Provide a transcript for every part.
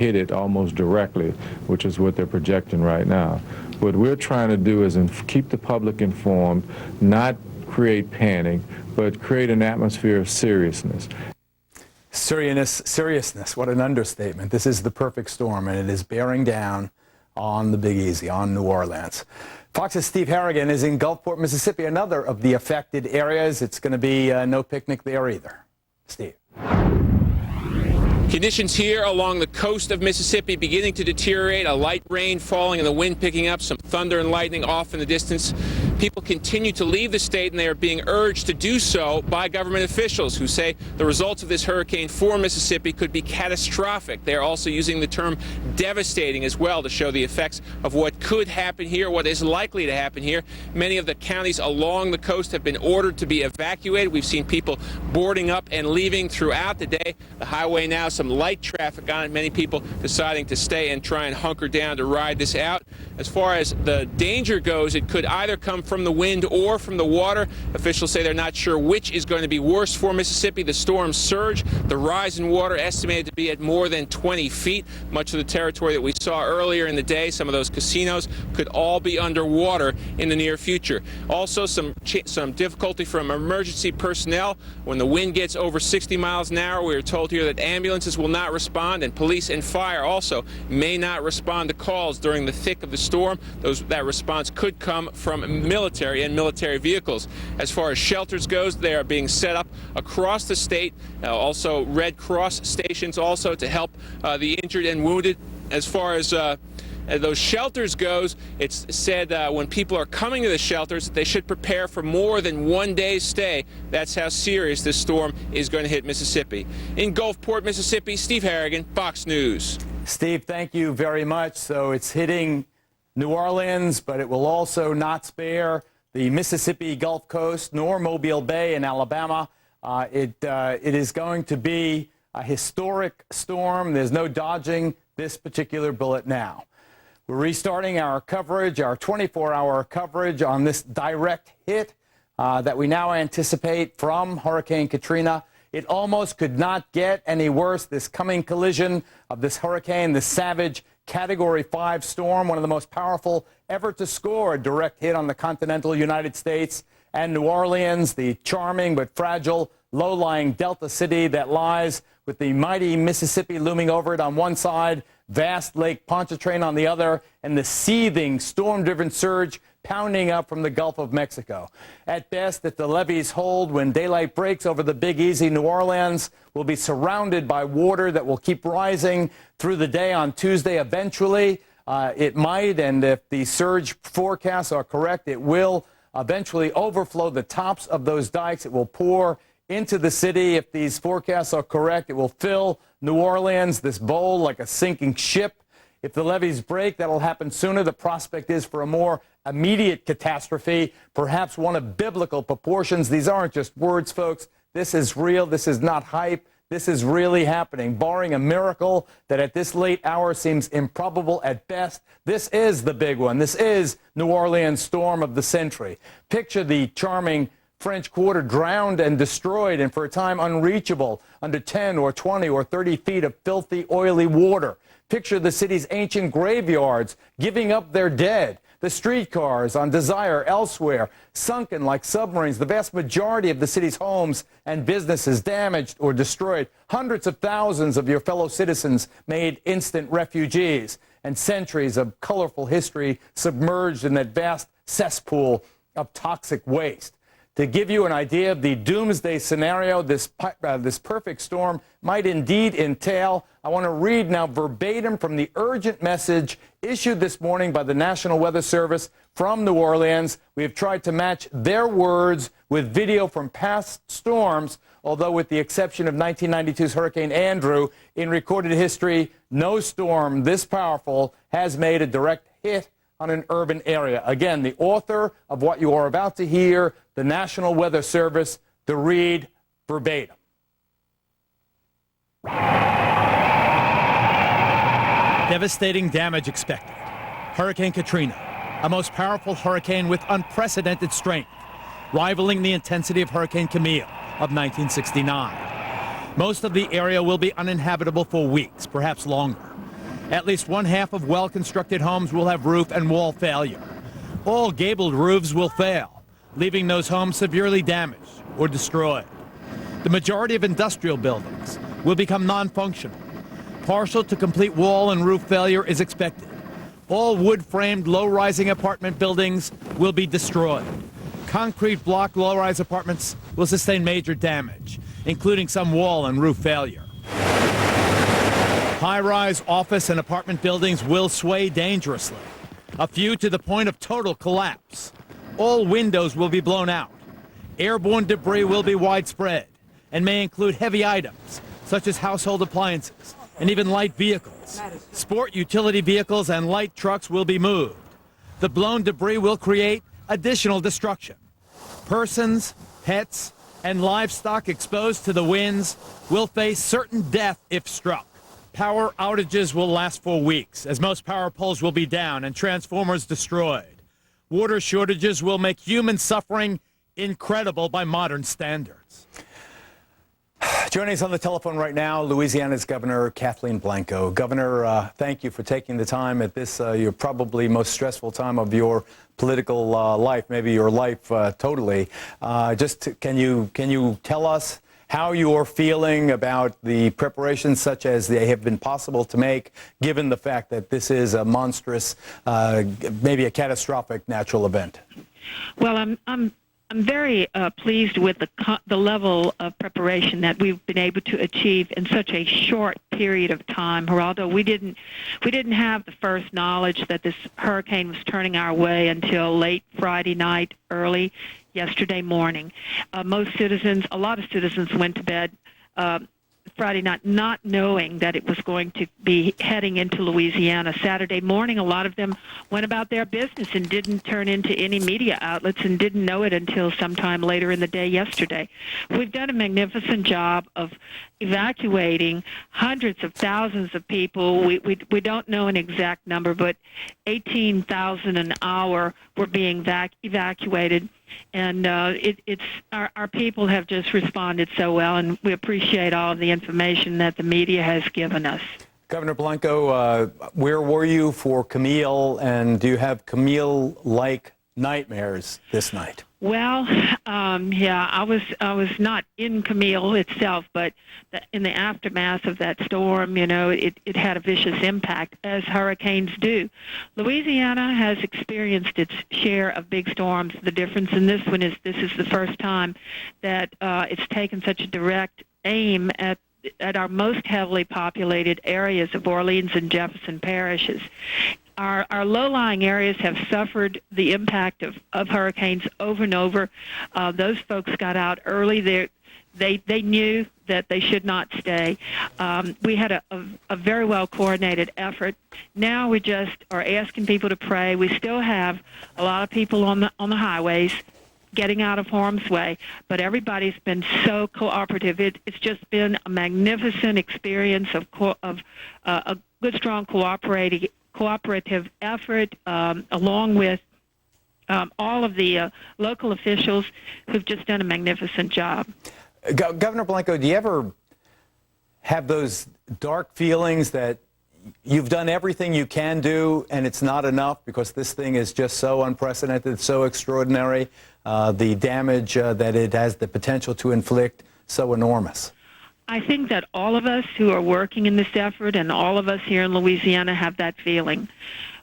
hit it almost directly, which is what they're projecting right now. What we're trying to do is keep the public informed, not create panic, but create an atmosphere of seriousness. Seriousness, what an understatement. This is the perfect storm, and it is bearing down on the Big Easy, on New Orleans. Fox's Steve Harrigan is in Gulfport, Mississippi, another of the affected areas. It's going to be no picnic there either. Steve. Conditions here along the coast of Mississippi beginning to deteriorate. A light rain falling and the wind picking up, some thunder and lightning off in the distance. People continue to leave the state, and they are being urged to do so by government officials who say the results of this hurricane for Mississippi could be catastrophic. They are also using the term devastating as well to show the effects of what could happen here, what is likely to happen here. Many of the counties along the coast have been ordered to be evacuated. We've seen people boarding up and leaving throughout the day. The highway now, some light traffic on it, many people deciding to stay and try and hunker down to ride this out. As far as the danger goes, it could either come from the wind or from the water. Officials say they're not sure which is going to be worse for Mississippi. The storm's surge, the rise in water estimated to be at more than 20 feet. Much of the territory that we saw earlier in the day, some of those casinos, could all be underwater in the near future. Also, some difficulty from emergency personnel. When the wind gets over 60 miles an hour, we are told here that ambulances will not respond, and police and fire also may not respond to calls during the thick of the storm. That response could come from military and military vehicles. As far as shelters goes, they are being set up across the state. Also Red Cross stations also to help the injured and wounded. As far as those shelters goes, it's said when people are coming to the shelters, they should prepare for more than 1 day's stay. That's how serious this storm is going to hit Mississippi. In Gulfport, Mississippi, Steve Harrigan, Fox News. Steve, thank you very much. So it's hitting New Orleans, but it will also not spare the Mississippi Gulf Coast nor Mobile Bay in Alabama. It is going to be a historic storm. There's no dodging this particular bullet now. We're restarting our coverage, our 24-hour coverage on this direct hit that we now anticipate from Hurricane Katrina. It almost could not get any worse, this coming collision of this hurricane, this savage Category 5 storm, one of the most powerful ever to score a direct hit on the continental United States and New Orleans, the charming but fragile low-lying Delta city that lies with the mighty Mississippi looming over it on one side, vast Lake Pontchartrain on the other, and the seething storm-driven surge pounding up from the Gulf of Mexico. At best, if the levees hold when daylight breaks over the Big Easy, New Orleans will be surrounded by water that will keep rising through the day on Tuesday. Eventually, it might, and if the surge forecasts are correct, it will eventually overflow the tops of those dikes. It will pour into the city. If these forecasts are correct, it will fill New Orleans, this bowl, like a sinking ship. If the levees break, that'll happen sooner. The prospect is for a more immediate catastrophe, perhaps one of biblical proportions. These aren't just words, folks. This is real. This is not hype. This is really happening. Barring a miracle that at this late hour seems improbable at best, this is the big one. This is New Orleans storm of the century. Picture the charming French Quarter drowned and destroyed and for a time unreachable under 10 or 20 or 30 feet of filthy, oily water. Picture the city's ancient graveyards giving up their dead. The streetcars on Desire elsewhere, sunken like submarines. The vast majority of the city's homes and businesses damaged or destroyed. Hundreds of thousands of your fellow citizens made instant refugees. And centuries of colorful history submerged in that vast cesspool of toxic waste. To give you an idea of the doomsday scenario this perfect storm might indeed entail, I want to read now verbatim from the urgent message issued this morning by the National Weather Service from New Orleans. We have tried to match their words with video from past storms, although with the exception of 1992's Hurricane Andrew, in recorded history, no storm this powerful has made a direct hit on an urban area. Again, the author of what you are about to hear, the National Weather Service, to read verbatim. Devastating damage expected. Hurricane Katrina, a most powerful hurricane with unprecedented strength, rivaling the intensity of Hurricane Camille of 1969. Most of the area will be uninhabitable for weeks, perhaps longer. At least one half of well-constructed homes will have roof and wall failure. All gabled roofs will fail, leaving those homes severely damaged or destroyed. The majority of industrial buildings will become non-functional. Partial to complete wall and roof failure is expected. All wood-framed low-rising apartment buildings will be destroyed. Concrete block low-rise apartments will sustain major damage, including some wall and roof failure. High-rise office and apartment buildings will sway dangerously, a few to the point of total collapse. All windows will be blown out. Airborne debris will be widespread and may include heavy items, such as household appliances and even light vehicles. Sport utility vehicles and light trucks will be moved. The blown debris will create additional destruction. Persons, pets, and livestock exposed to the winds will face certain death if struck. Power outages will last for weeks, as most power poles will be down and transformers destroyed. Water shortages will make human suffering incredible by modern standards. Joining us on the telephone right now, Louisiana's Governor Kathleen Blanco. Governor, thank you for taking the time at this, your probably most stressful time of your political life, maybe your life totally. Can you tell us how you're feeling about the preparations such as they have been possible to make, given the fact that this is a monstrous, maybe a catastrophic natural event? Well, I'm very pleased with the level of preparation that we've been able to achieve in such a short period of time. Geraldo, we didn't have the first knowledge that this hurricane was turning our way until late Friday night, early yesterday morning. A lot of citizens went to bed Friday night not knowing that it was going to be heading into Louisiana. Saturday morning, a lot of them went about their business and didn't turn into any media outlets and didn't know it until sometime later in the day yesterday. We've done a magnificent job of evacuating hundreds of thousands of people. We don't know an exact number, but 18,000 an hour were being evacuated. And our people have just responded so well, and we appreciate all of the information that the media has given us. Governor Blanco, where were you for Camille, and do you have Camille-like nightmares this night? Well, yeah, I was not in Camille itself, but in the aftermath of that storm, you know, it had a vicious impact, as hurricanes do. Louisiana has experienced its share of big storms. The difference in this one is this is the first time that it's taken such a direct aim at our most heavily populated areas of Orleans and Jefferson parishes. Our low-lying areas have suffered the impact of hurricanes over and over. Those folks got out early. They knew that they should not stay. We had a very well-coordinated effort. Now we just are asking people to pray. We still have a lot of people on the highways getting out of harm's way, but everybody's been so cooperative. It's just been a magnificent experience of a good, strong cooperative effort, along with all of the local officials who've just done a magnificent job. Governor Blanco, do you ever have those dark feelings that you've done everything you can do and it's not enough because this thing is just so unprecedented, so extraordinary, the damage that it has the potential to inflict so enormous? I think that all of us who are working in this effort and all of us here in Louisiana have that feeling.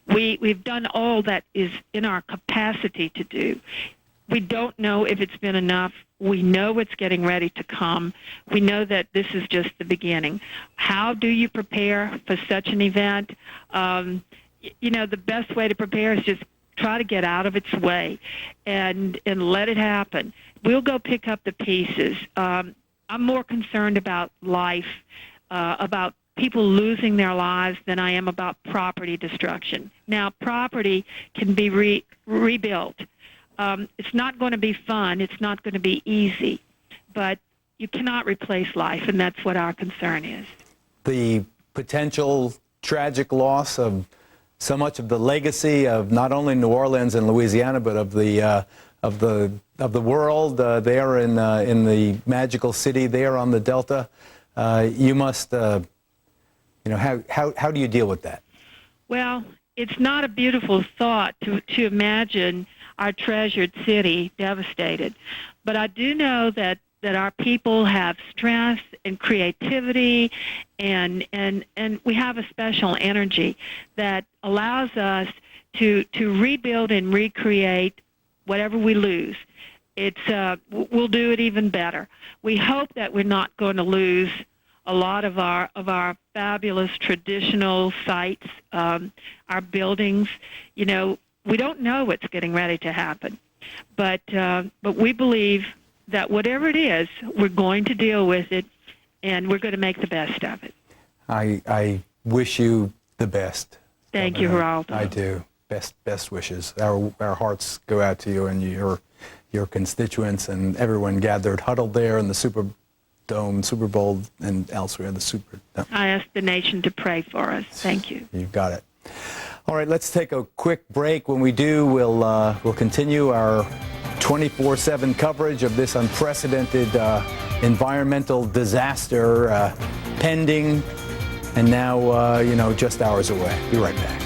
We've done all that is in our capacity to do. We don't know if it's been enough. We know it's getting ready to come. We know that this is just the beginning. How do you prepare for such an event? You know, the best way to prepare is just try to get out of its way and let it happen. We'll go pick up the pieces. I'm more concerned about life, about people losing their lives than I am about property destruction. Now, property can be rebuilt. It's not going to be fun. It's not going to be easy. But you cannot replace life, and that's what our concern is. The potential tragic loss of so much of the legacy of not only New Orleans and Louisiana, but of the world there in the magical city there on the Delta. You must, you know, how do you deal with that? Well, it's not a beautiful thought to imagine our treasured city devastated. But I do know that our people have strength and creativity and we have a special energy that allows us to rebuild and recreate whatever we lose. We'll do it even better. We hope that we're not going to lose a lot of our fabulous traditional sites, our buildings. You know, we don't know what's getting ready to happen, but we believe that whatever it is, we're going to deal with it, and we're going to make the best of it. I wish you the best. Thank you, Geraldo. I do. Best wishes. Our hearts go out to you and your constituents and everyone gathered, huddled there in the Super Bowl, and elsewhere in the Superdome. I ask the nation to pray for us. Thank you. You've got it. All right, let's take a quick break. When we do, we'll continue our 24/7 coverage of this unprecedented environmental disaster pending, and now just hours away. Be right back.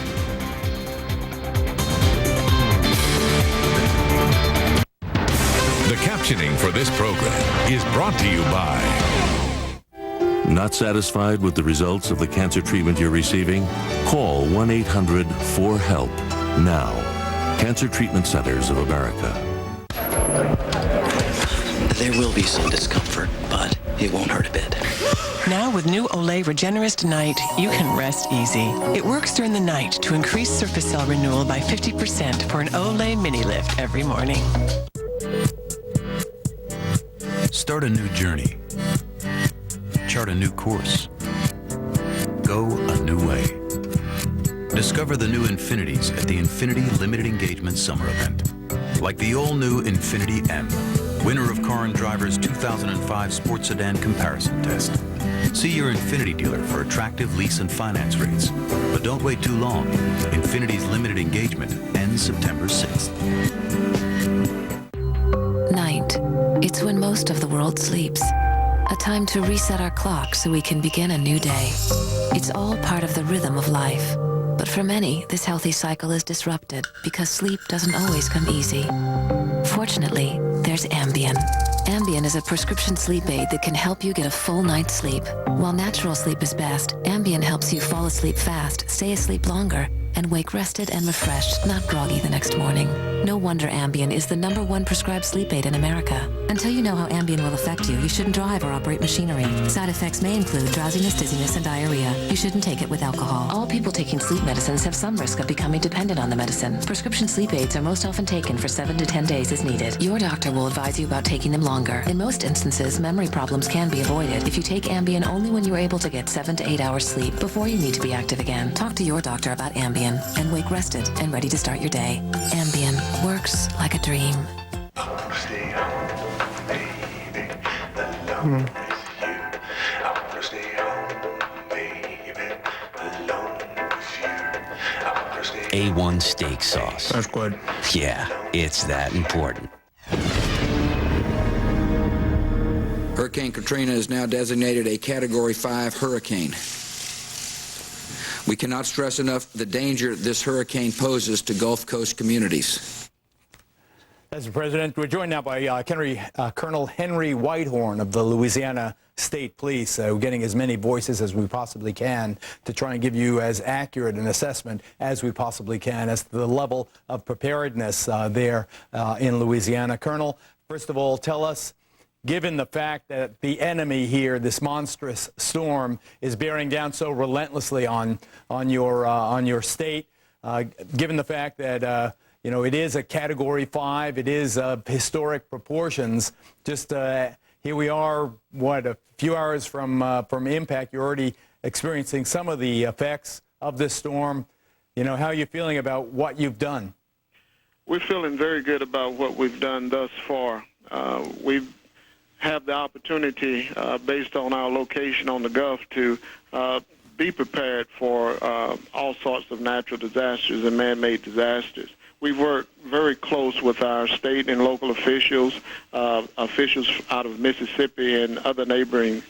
The captioning for this program is brought to you by... Not satisfied with the results of the cancer treatment you're receiving? Call 1-800-4HELP now. Cancer Treatment Centers of America. There will be some discomfort, but it won't hurt a bit. Now with new Olay Regenerist Night, you can rest easy. It works during the night to increase surface cell renewal by 50% for an Olay mini lift every morning. Start a new journey. Chart a new course. Go a new way. Discover the new Infinities at the Infinity Limited Engagement Summer Event. Like the all-new Infinity M, winner of Car and Driver's 2005 Sports Sedan Comparison Test. See your Infinity dealer for attractive lease and finance rates. But don't wait too long. Infinity's limited engagement ends September 6th. Night. It's when most of the world sleeps. A time to reset our clock so we can begin a new day. It's all part of the rhythm of life. But for many, this healthy cycle is disrupted because sleep doesn't always come easy. Fortunately, there's Ambien. Ambien is a prescription sleep aid that can help you get a full night's sleep. While natural sleep is best, Ambien helps you fall asleep fast, stay asleep longer, and wake rested and refreshed, not groggy the next morning. No wonder Ambien is the #1 prescribed sleep aid in America. Until you know how Ambien will affect you, you shouldn't drive or operate machinery. Side effects may include drowsiness, dizziness, and diarrhea. You shouldn't take it with alcohol. All people taking sleep medicines have some risk of becoming dependent on the medicine. Prescription sleep aids are most often taken for 7 to 10 days as needed. Your doctor will advise you about taking them longer. In most instances, memory problems can be avoided if you take Ambien only when you're able to get 7 to 8 hours sleep before you need to be active again. Talk to your doctor about Ambien and wake rested and ready to start your day. Ambien works like a dream. Stay home, baby. Alone with you. I wanna stay home, baby. Alone with you. I wanna stay A1 steak sauce. That's good. Yeah, it's that important. Hurricane Katrina is now designated a Category 5 hurricane. We cannot stress enough the danger this hurricane poses to Gulf Coast communities. Mr. President, we're joined now by Colonel Henry Whitehorn of the Louisiana State Police. We're getting as many voices as we possibly can to try and give you as accurate an assessment as we possibly can as to the level of preparedness there in Louisiana. Colonel, first of all, tell us, given the fact that the enemy here, this monstrous storm, is bearing down so relentlessly on your state, given the fact that it is a Category 5, it is historic proportions. Just here we are, a few hours from impact. You're already experiencing some of the effects of this storm. How are you feeling about what you've done? We're feeling very good about what we've done thus far. We have the opportunity, based on our location on the Gulf, to be prepared for all sorts of natural disasters and man-made disasters. We've worked very close with our state and local officials, officials out of Mississippi and other neighboring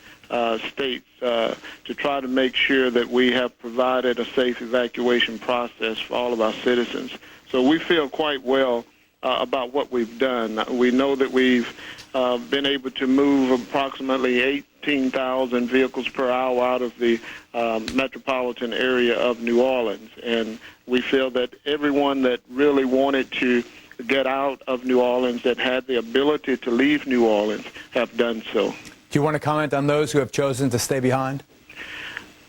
states to try to make sure that we have provided a safe evacuation process for all of our citizens. So we feel quite well about what we've done. We know that we've been able to move approximately 18,000 vehicles per hour out of the metropolitan area of New Orleans, and we feel that everyone that really wanted to get out of New Orleans, that had the ability to leave New Orleans, have done so. Do you want to comment on those who have chosen to stay behind?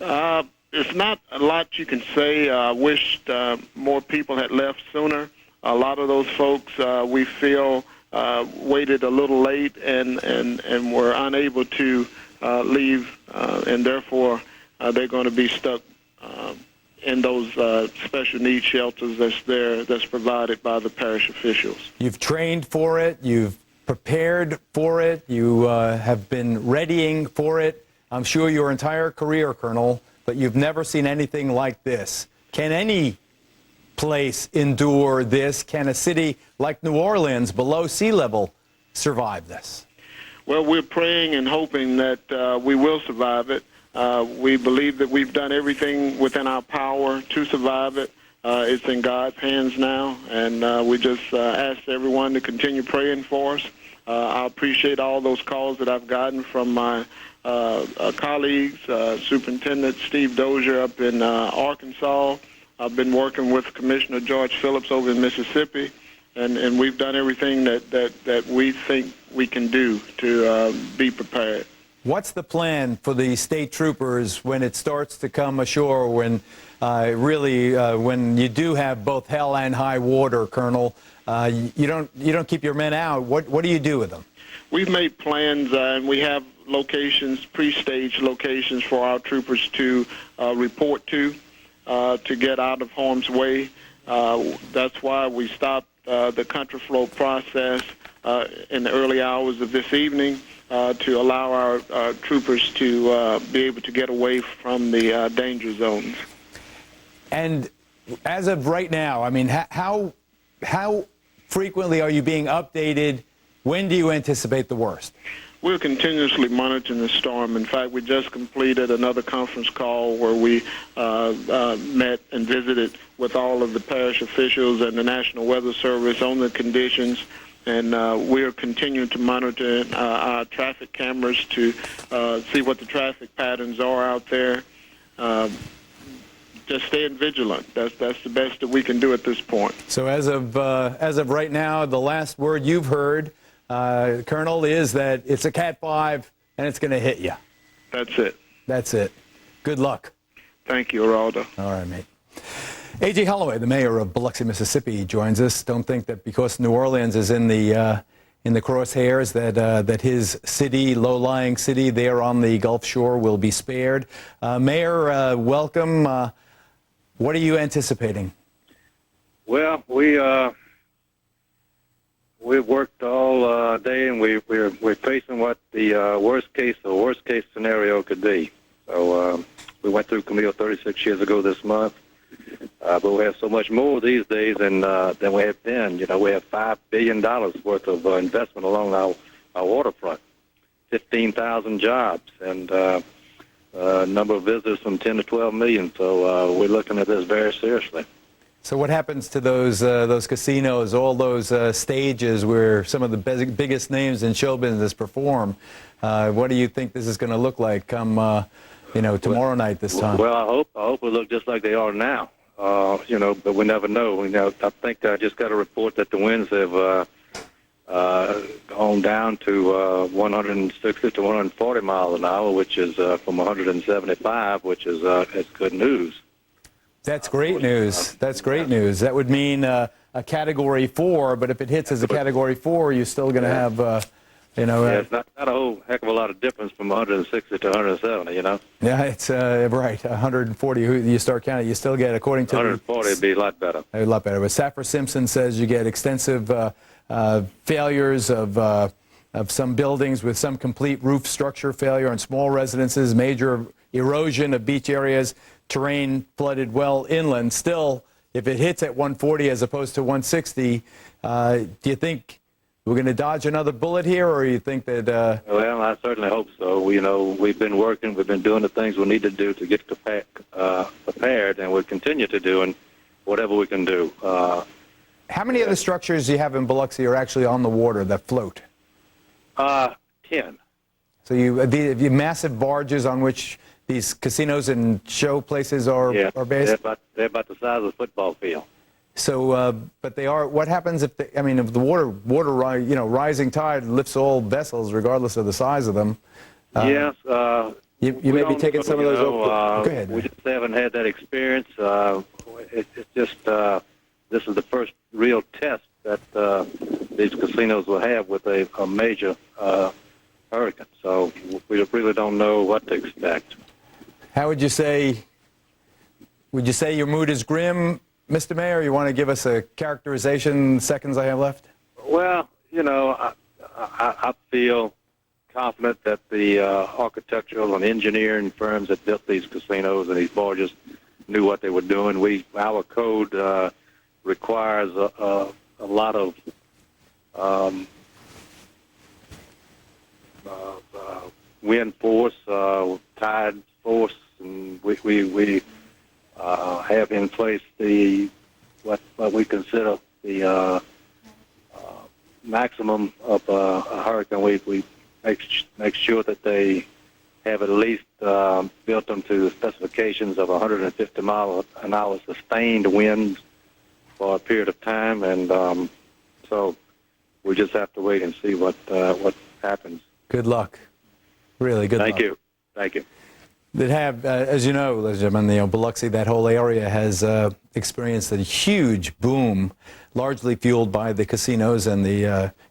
It's not a lot you can say. I wished more people had left sooner. A lot of those folks, we feel, waited a little late and were unable to leave, and therefore they're going to be stuck in those special needs shelters that's provided by the parish officials. You've trained for it. You've prepared for it. You have been readying for it, I'm sure, your entire career, Colonel, but you've never seen anything like this. Can any place endure this? Can a city like New Orleans, below sea level, survive this? Well, we're praying and hoping that we will survive it. We believe that we've done everything within our power to survive it. It's in God's hands now, and we just ask everyone to continue praying for us. I appreciate all those calls that I've gotten from my colleagues, Superintendent Steve Dozier up in Arkansas. I've been working with Commissioner George Phillips over in Mississippi, and we've done everything that we think we can do to be prepared. What's the plan for the state troopers when it starts to come ashore, when when you do have both hell and high water, Colonel? You don't keep your men out. What do you do with them? We've made plans, and we have locations, pre-staged locations for our troopers to report to get out of harm's way. That's why we stopped the contraflow process in the early hours of this evening to allow our troopers to be able to get away from the danger zones. And as of right now, I mean, how frequently are you being updated? When do you anticipate the worst? We're continuously monitoring the storm. In fact, we just completed another conference call where we met and visited with all of the parish officials and the National Weather Service on the conditions. And we're continuing to monitor our traffic cameras to see what the traffic patterns are out there. Just staying vigilant. That's the best that we can do at this point. So as of right now, the last word you've heard, Colonel, is that it's a Cat 5 and it's going to hit you. That's it. That's it. Good luck. Thank you, Geraldo. All right, mate. A.J. Holloway, the mayor of Biloxi, Mississippi, joins us. Don't think that because New Orleans is in the crosshairs that his city, low-lying city there on the Gulf Shore, will be spared. Mayor, welcome. What are you anticipating? Well, we've worked all day, and we're facing what the worst case scenario could be. So we went through Camille 36 years ago this month. But we have so much more these days than we have then. You know, we have $5 billion worth of investment along our waterfront, 15,000 jobs, and a number of visitors from 10 to 12 million. So we're looking at this very seriously. So what happens to those casinos, all those stages where some of the biggest names in show business perform? What do you think this is going to look like come tomorrow night this time? Well, I hope it look just like they are now. But we never know. I think I just got a report that the winds have gone down to 160 to 140 miles an hour, which is from 175, which is it's good news. That's great news. That's great news. That would mean a Category 4, but if it hits as a Category 4, you're still going to have... it's not a whole heck of a lot of difference from 160 to 170, Yeah, it's right. 140, you start counting, you still get, according to 140 would be a lot better. A lot better. But Saffir Simpson says you get extensive failures of some buildings with some complete roof structure failure on small residences, major erosion of beach areas, terrain flooded well inland. Still, if it hits at 140 as opposed to 160, do you think We're going to dodge another bullet here, or you think that... Well, I certainly hope so. We've been working, we've been doing the things we need to do to get prepared, and we'll continue to do and whatever we can do. How many of the structures you have in Biloxi are actually on the water that float? 10. So the massive barges on which these casinos and show places are based? They're about the size of a football field. So, but they are. What happens if if the rising tide lifts all vessels, regardless of the size of them? Yes. You may be taking some of those. Go ahead. We just haven't had that experience. It's just this is the first real test that these casinos will have with a major hurricane. So we really don't know what to expect. How would you say? Would you say your mood is grim, Mr. Mayor? You want to give us a characterization? The seconds I have left. Well, I feel confident that the architectural and engineering firms that built these casinos and these barges knew what they were doing. Our code requires a lot of wind force, tide force, and we have in place what we consider the maximum of a hurricane. We make sure that they have at least built them to specifications of 150 mile an hour sustained winds for a period of time, and so we just have to wait and see what happens. Good luck. Really good luck. Thank you. Thank you. That have, as you know, ladies and gentlemen, Biloxi, that whole area has experienced a huge boom, largely fueled by the casinos and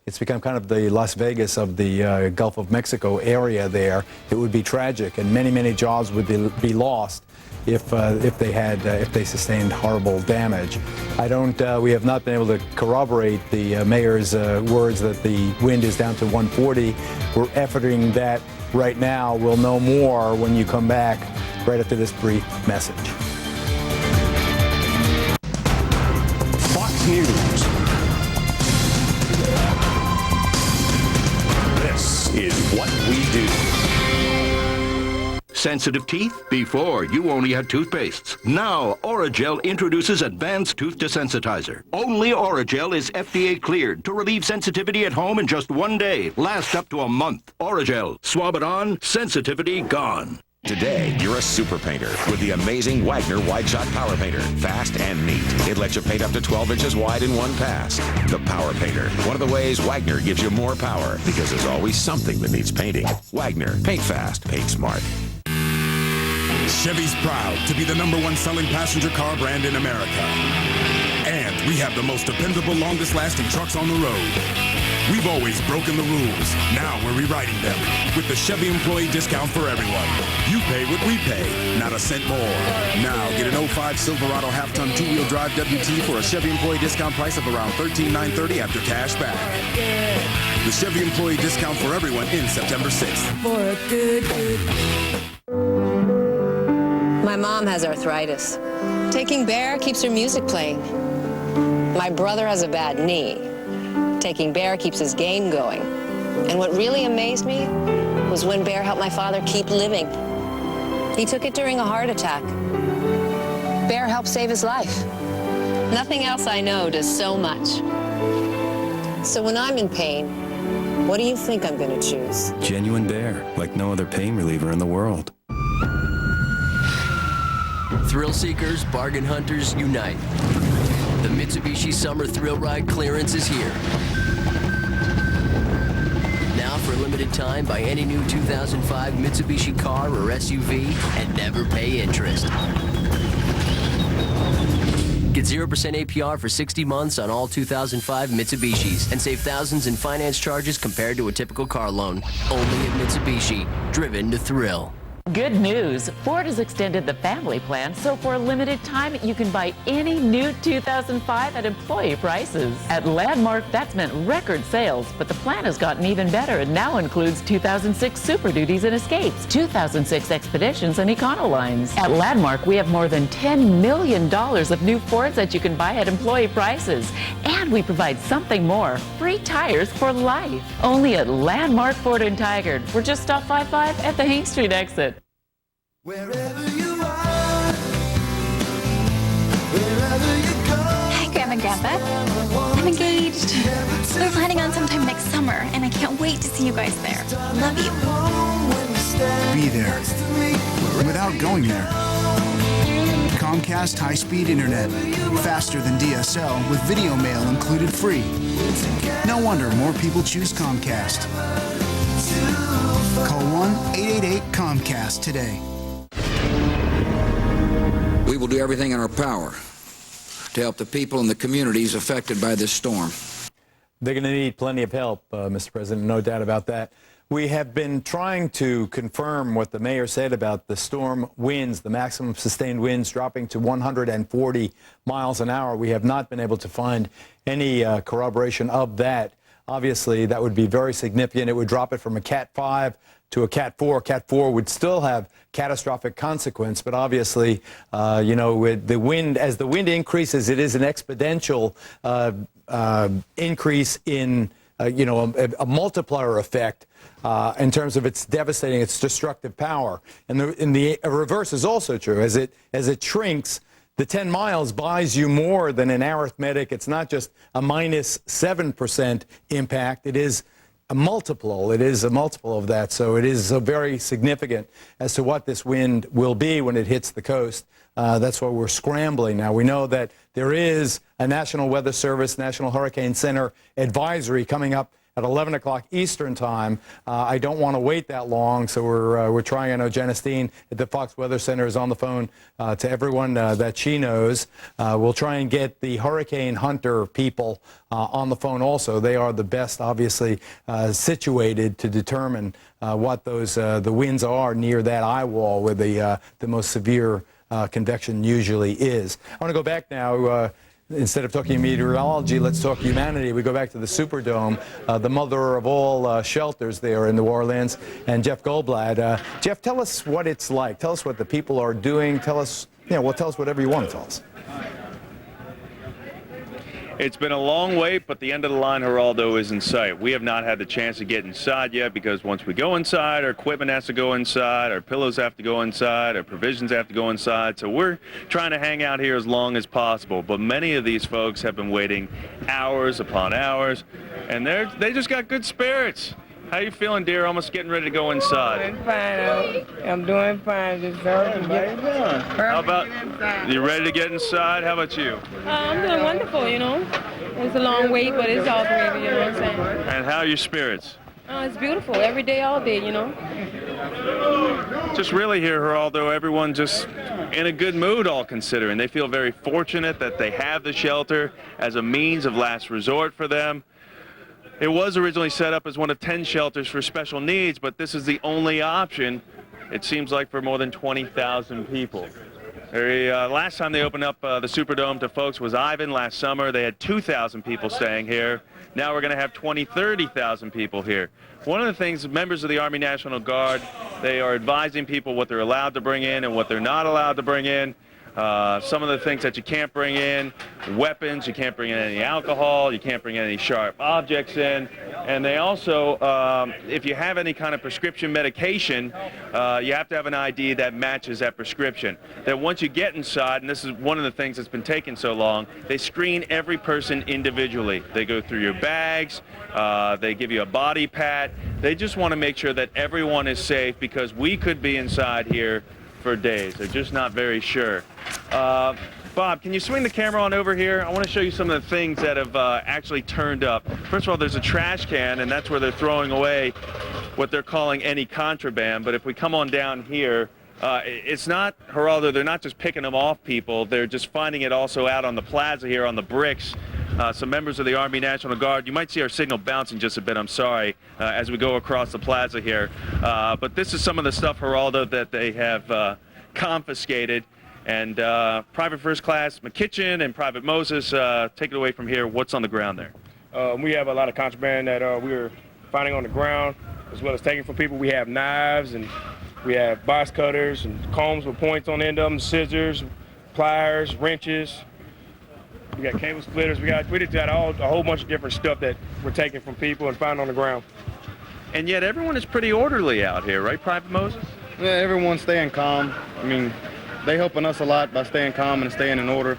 it's become kind of the Las Vegas of the Gulf of Mexico area there. It would be tragic, and many, many jobs would be lost if they sustained horrible damage. We have not been able to corroborate the mayor's words that the wind is down to 140. We're efforting that right now. We'll know more when you come back right after this brief message. Fox News. This is what we do. Sensitive teeth? Before, you only had toothpastes. Now, Orajel introduces advanced tooth desensitizer. Only Orajel is FDA cleared to relieve sensitivity at home in just 1 day. Last up to a month. Orajel. Swab it on, sensitivity gone. Today, you're a super painter with the amazing Wagner Wide Shot Power Painter. Fast and neat. It lets you paint up to 12 inches wide in one pass. The Power Painter. One of the ways Wagner gives you more power, because there's always something that needs painting. Wagner. Paint fast. Paint smart. Chevy's proud to be the #1 selling passenger car brand in America. And we have the most dependable, longest-lasting trucks on the road. We've always broken the rules. Now we're rewriting them with the Chevy employee discount for everyone. You pay what we pay, not a cent more. Now get an 05 Silverado half-ton 2-wheel drive WT for a Chevy employee discount price of around $13,930 after cash back. The Chevy employee discount for everyone ends September 6th. For a good. My mom has arthritis. Taking Bear keeps her music playing. My brother has a bad knee. Taking Bear keeps his game going. And what really amazed me was when Bear helped my father keep living. He took it during a heart attack. Bear helped save his life. Nothing else I know does so much. So when I'm in pain, what do you think I'm going to choose? Genuine Bear, like no other pain reliever in the world. Thrill seekers, bargain hunters, unite. The Mitsubishi Summer Thrill Ride clearance is here. Now for a limited time, buy any new 2005 Mitsubishi car or SUV and never pay interest. Get 0% APR for 60 months on all 2005 Mitsubishis and save thousands in finance charges compared to a typical car loan. Only at Mitsubishi, driven to thrill. Good news. Ford has extended the family plan, so for a limited time, you can buy any new 2005 at employee prices. At Landmark, that's meant record sales, but the plan has gotten even better and now includes 2006 Super Duties and Escapes, 2006 Expeditions and Econolines. At Landmark, we have more than $10 million of new Fords that you can buy at employee prices. And And we provide something more, free tires for life. Only at Landmark Ford and Tigard. We're just off 55 at the Haines Street exit. Hi, Grandma and Grandpa. I'm engaged. We're planning on sometime next summer, and I can't wait to see you guys there. Love you. Be there without going there. Comcast high-speed internet, faster than DSL with video mail included free. No wonder more people choose Comcast. Call 1-888-COMCAST today. We will do everything in our power to help the people and the communities affected by this storm. They're going to need plenty of help, Mr. President, no doubt about that. We have been trying to confirm what the mayor said about the storm winds, the maximum sustained winds dropping to 140 miles an hour. We have not been able to find any corroboration of that. Obviously, that would be very significant. It would drop it from a Cat 5 to a Cat 4. Cat 4 would still have catastrophic consequence, but obviously, you know, with the wind, as the wind increases, it is an exponential increase in, you know, a multiplier effect in terms of its devastating, its destructive power. And the reverse is also true. As it shrinks, the 10 miles buys you more than an arithmetic. It's not just a minus 7% impact. It is a multiple. It is a multiple of that. So it is very significant as to what this wind will be when it hits the coast. That's why we're scrambling now. We know that there is a National Weather Service, National Hurricane Center advisory coming up at 11 o'clock Eastern time. I don't want to wait that long, so we're trying. I know Jenna Steen at the Fox Weather Center is on the phone to everyone that she knows. We'll try and get the Hurricane Hunter people on the phone also. They are the best, obviously, situated to determine what those the winds are near that eye wall where the most severe convection usually is. I want to go back now. Instead of talking meteorology, let's talk humanity. We go back to the Superdome, the mother of all shelters there in New Orleans, and Jeff Goldblatt. Jeff, tell us what it's like. Tell us what the people are doing. Tell us, tell us whatever you want to tell us. It's been a long wait, but the end of the line, Geraldo, is in sight. We have not had the chance to get inside yet because once we go inside, our equipment has to go inside, our pillows have to go inside, our provisions have to go inside. So we're trying to hang out here as long as possible. But many of these folks have been waiting hours upon hours, and they just got good spirits. How you feeling, dear? Almost getting ready to go inside. I'm doing fine. How about you ready to get inside? How about you? I'm doing wonderful, you know. It's a long wait, but it's all great, you know what I'm saying? And how are your spirits? It's beautiful. Every day, all day, you know. Just really here, Geraldo, everyone just in a good mood, all considering. They feel very fortunate that they have the shelter as a means of last resort for them. It was originally set up as one of 10 shelters for special needs, but this is the only option, it seems like, for more than 20,000 people. Last time they opened up the Superdome to folks was Ivan last summer. They had 2,000 people staying here. Now we're going to have 30,000 people here. One of the things, members of the Army National Guard, they are advising people what they're allowed to bring in and what they're not allowed to bring in. Some of the things that you can't bring in, weapons, you can't bring in any alcohol, you can't bring any sharp objects in. And they also, if you have any kind of prescription medication, you have to have an ID that matches that prescription. That once you get inside, and this is one of the things that's been taking so long, they screen every person individually. They go through your bags, they give you a body pat. They just want to make sure that everyone is safe because we could be inside here for days. They're just not very sure. Bob, can you swing the camera on over here? I want to show you some of the things that have actually turned up. First of all, there's a trash can, and that's where they're throwing away what they're calling any contraband. But if we come on down here, it's not, Geraldo, they're not just picking them off people. They're just finding it also out on the plaza here on the bricks. Some members of the Army National Guard. You might see our signal bouncing just a bit, I'm sorry, as we go across the plaza here. But this is some of the stuff, Geraldo, that they have confiscated. And Private First Class McKitchen and Private Moses, take it away from here. What's on the ground there? We have a lot of contraband that we're finding on the ground, as well as taking from people. We have knives, and we have box cutters and combs with points on the end of them, scissors, pliers, wrenches. We got cable splitters. We just got a whole bunch of different stuff that we're taking from people and finding on the ground. And yet everyone is pretty orderly out here, right, Private Moses? Yeah, everyone's staying calm. I mean, they helping us a lot by staying calm and staying in order.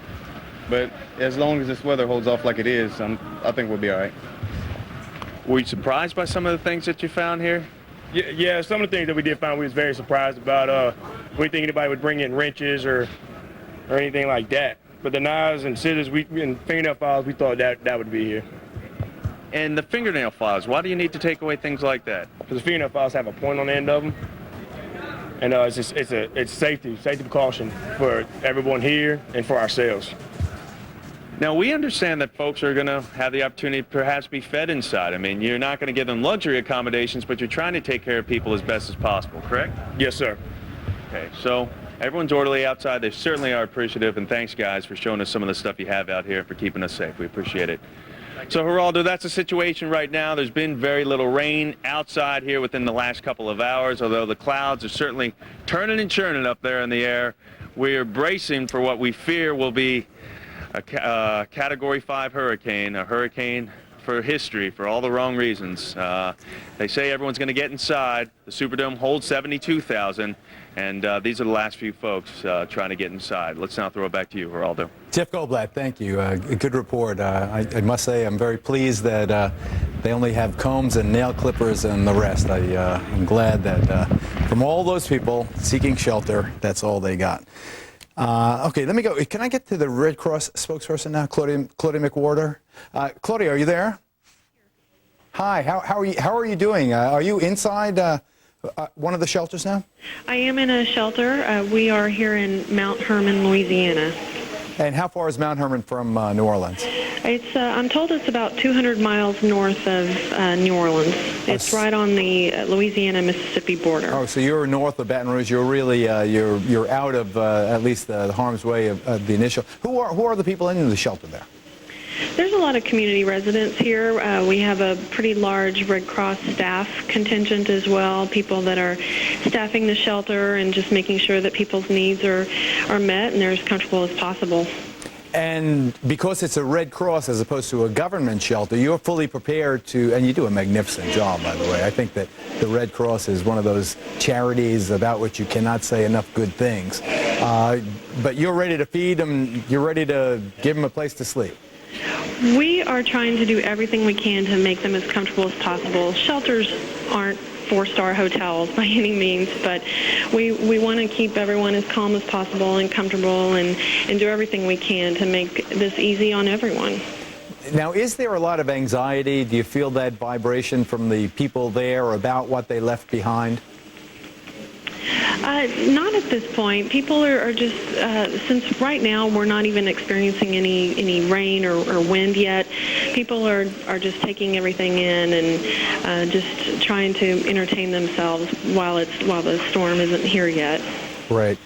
But as long as this weather holds off like it is, I think we'll be all right. Were you surprised by some of the things that you found here? Yeah, some of the things that we did find we was very surprised about. We didn't think anybody would bring in wrenches or anything like that. But the knives and scissors and fingernail files, we thought that would be here. And the fingernail files, why do you need to take away things like that? Because the fingernail files have a point on the end of them. And it's safety precaution for everyone here and for ourselves. Now, we understand that folks are going to have the opportunity to perhaps be fed inside. I mean, you're not going to give them luxury accommodations, but you're trying to take care of people as best as possible, correct? Yes, sir. Okay, so everyone's orderly outside. They certainly are appreciative, and thanks, guys, for showing us some of the stuff you have out here and for keeping us safe. We appreciate it. So, Geraldo, that's the situation right now. There's been very little rain outside here within the last couple of hours, although the clouds are certainly turning and churning up there in the air. We're bracing for what we fear will be a Category 5 hurricane, a hurricane for history, for all the wrong reasons. They say everyone's going to get inside. The Superdome holds 72,000, and these are the last few folks trying to get inside. Let's now throw it back to you, Geraldo. Jeff Goldblatt, thank you. A good report. I must say I'm very pleased that they only have combs and nail clippers and the rest. I'm glad that from all those people seeking shelter, that's all they got. Okay, let me go. Can I get to the Red Cross spokesperson now, Claudia McWhorter? Claudia, are you there? Hi, how are you doing? Are you inside one of the shelters now? I am in a shelter. We are here in Mount Herman, Louisiana. And how far is Mount Herman from New Orleans? It's I'm told it's about 200 miles north of New Orleans. It's right on the Louisiana-Mississippi border. Oh, so you're north of Baton Rouge. You're really you're out of at least the harm's way of the initial. Who are the people in the shelter there? There's a lot of community residents here. We have a pretty large Red Cross staff contingent as well, people that are staffing the shelter and just making sure that people's needs are met and they're as comfortable as possible. And because it's a Red Cross as opposed to a government shelter, you're fully prepared to, and you do a magnificent job, by the way. I think that the Red Cross is one of those charities about which you cannot say enough good things. But you're ready to feed them, you're ready to give them a place to sleep. We are trying to do everything we can to make them as comfortable as possible. Shelters aren't four-star hotels by any means, but we want to keep everyone as calm as possible and comfortable and do everything we can to make this easy on everyone. Now, is there a lot of anxiety? Do you feel that vibration from the people there about what they left behind? Not at this point. People are just, since right now we're not even experiencing any rain or wind yet, people are just taking everything in and just trying to entertain themselves while the storm isn't here yet. Right.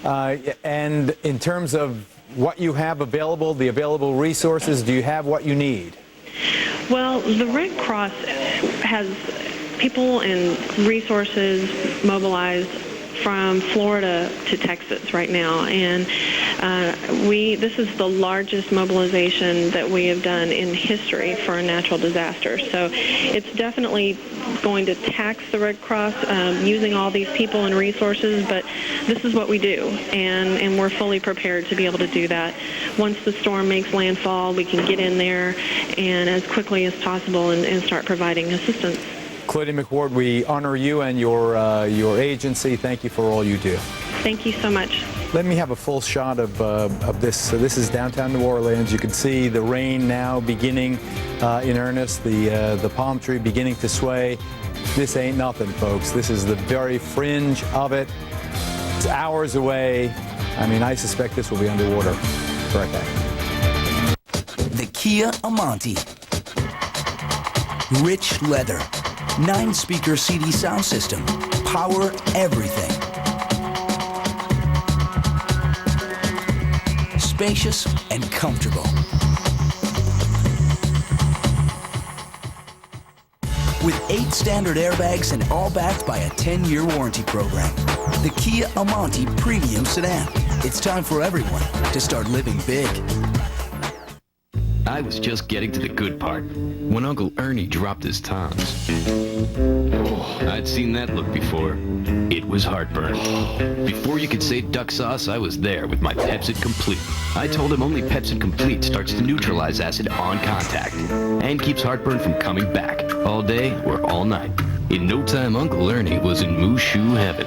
And in terms of what you have available, the available resources, do you have what you need? Well, the Red Cross has people and resources mobilized from Florida to Texas right now, and this is the largest mobilization that we have done in history for a natural disaster. So it's definitely going to tax the Red Cross using all these people and resources, but this is what we do, and we're fully prepared to be able to do that. Once the storm makes landfall, we can get in there and as quickly as possible and start providing assistance. Claudia McWhorter, we honor you and your agency. Thank you for all you do. Thank you so much. Let me have a full shot of this. So this is downtown New Orleans. You can see the rain now beginning in earnest, the palm tree beginning to sway. This ain't nothing, folks. This is the very fringe of it. It's hours away. I mean, I suspect this will be underwater. Right back. The Kia Amante. Rich leather. 9-speaker CD sound system. Power everything. Spacious and comfortable. With 8 standard airbags and all backed by a 10-year warranty program. The Kia Amante Premium Sedan. It's time for everyone to start living big. I was just getting to the good part when Uncle Ernie dropped his toms. Oh, I'd seen that look before. It was heartburn. Before you could say duck sauce, I was there with my Pepsid Complete. I told him only Pepsid Complete starts to neutralize acid on contact and keeps heartburn from coming back all day or all night. In no time, Uncle Ernie was in Mushu heaven,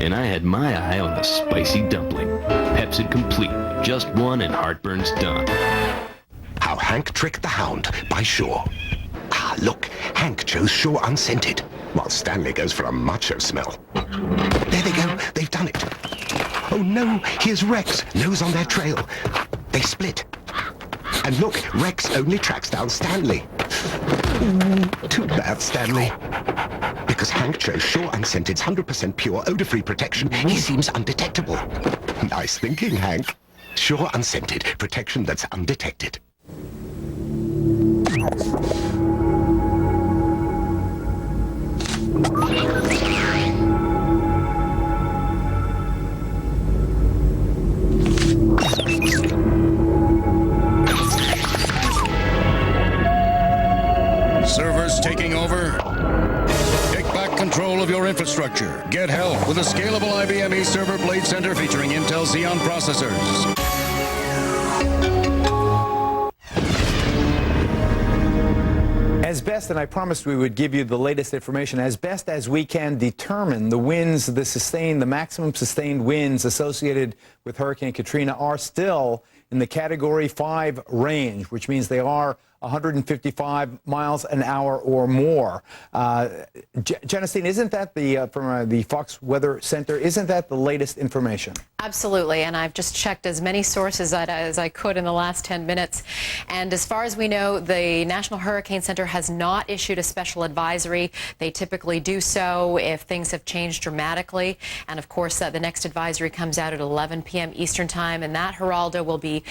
and I had my eye on the spicy dumpling. Pepsid Complete, just one and heartburn's done. How Hank Tricked the Hound by Shaw. Ah, look, Hank chose Shaw unscented, while Stanley goes for a macho smell. There they go, they've done it. Oh no, here's Rex, nose on their trail. They split. And look, Rex only tracks down Stanley. Too bad, Stanley. Because Hank chose Shaw Unscented's 100% pure odor-free protection, he seems undetectable. Nice thinking, Hank. Shaw Unscented, protection that's undetected. Servers taking over. Take back control of your infrastructure. Get help with a scalable IBM eServer Blade Center featuring Intel Xeon processors. As best, and I promised we would give you the latest information, as best as we can determine the winds, the maximum sustained winds associated with Hurricane Katrina are still in the Category 5 range, which means they are 155 miles an hour or more. Jenistine, isn't that from the Fox Weather Center, isn't that the latest information? Absolutely, and I've just checked as many sources as I could in the last 10 minutes. And as far as we know, the National Hurricane Center has not issued a special advisory. They typically do so if things have changed dramatically. And of course, the next advisory comes out at 11 p.m. Eastern Time, and that, Geraldo, will be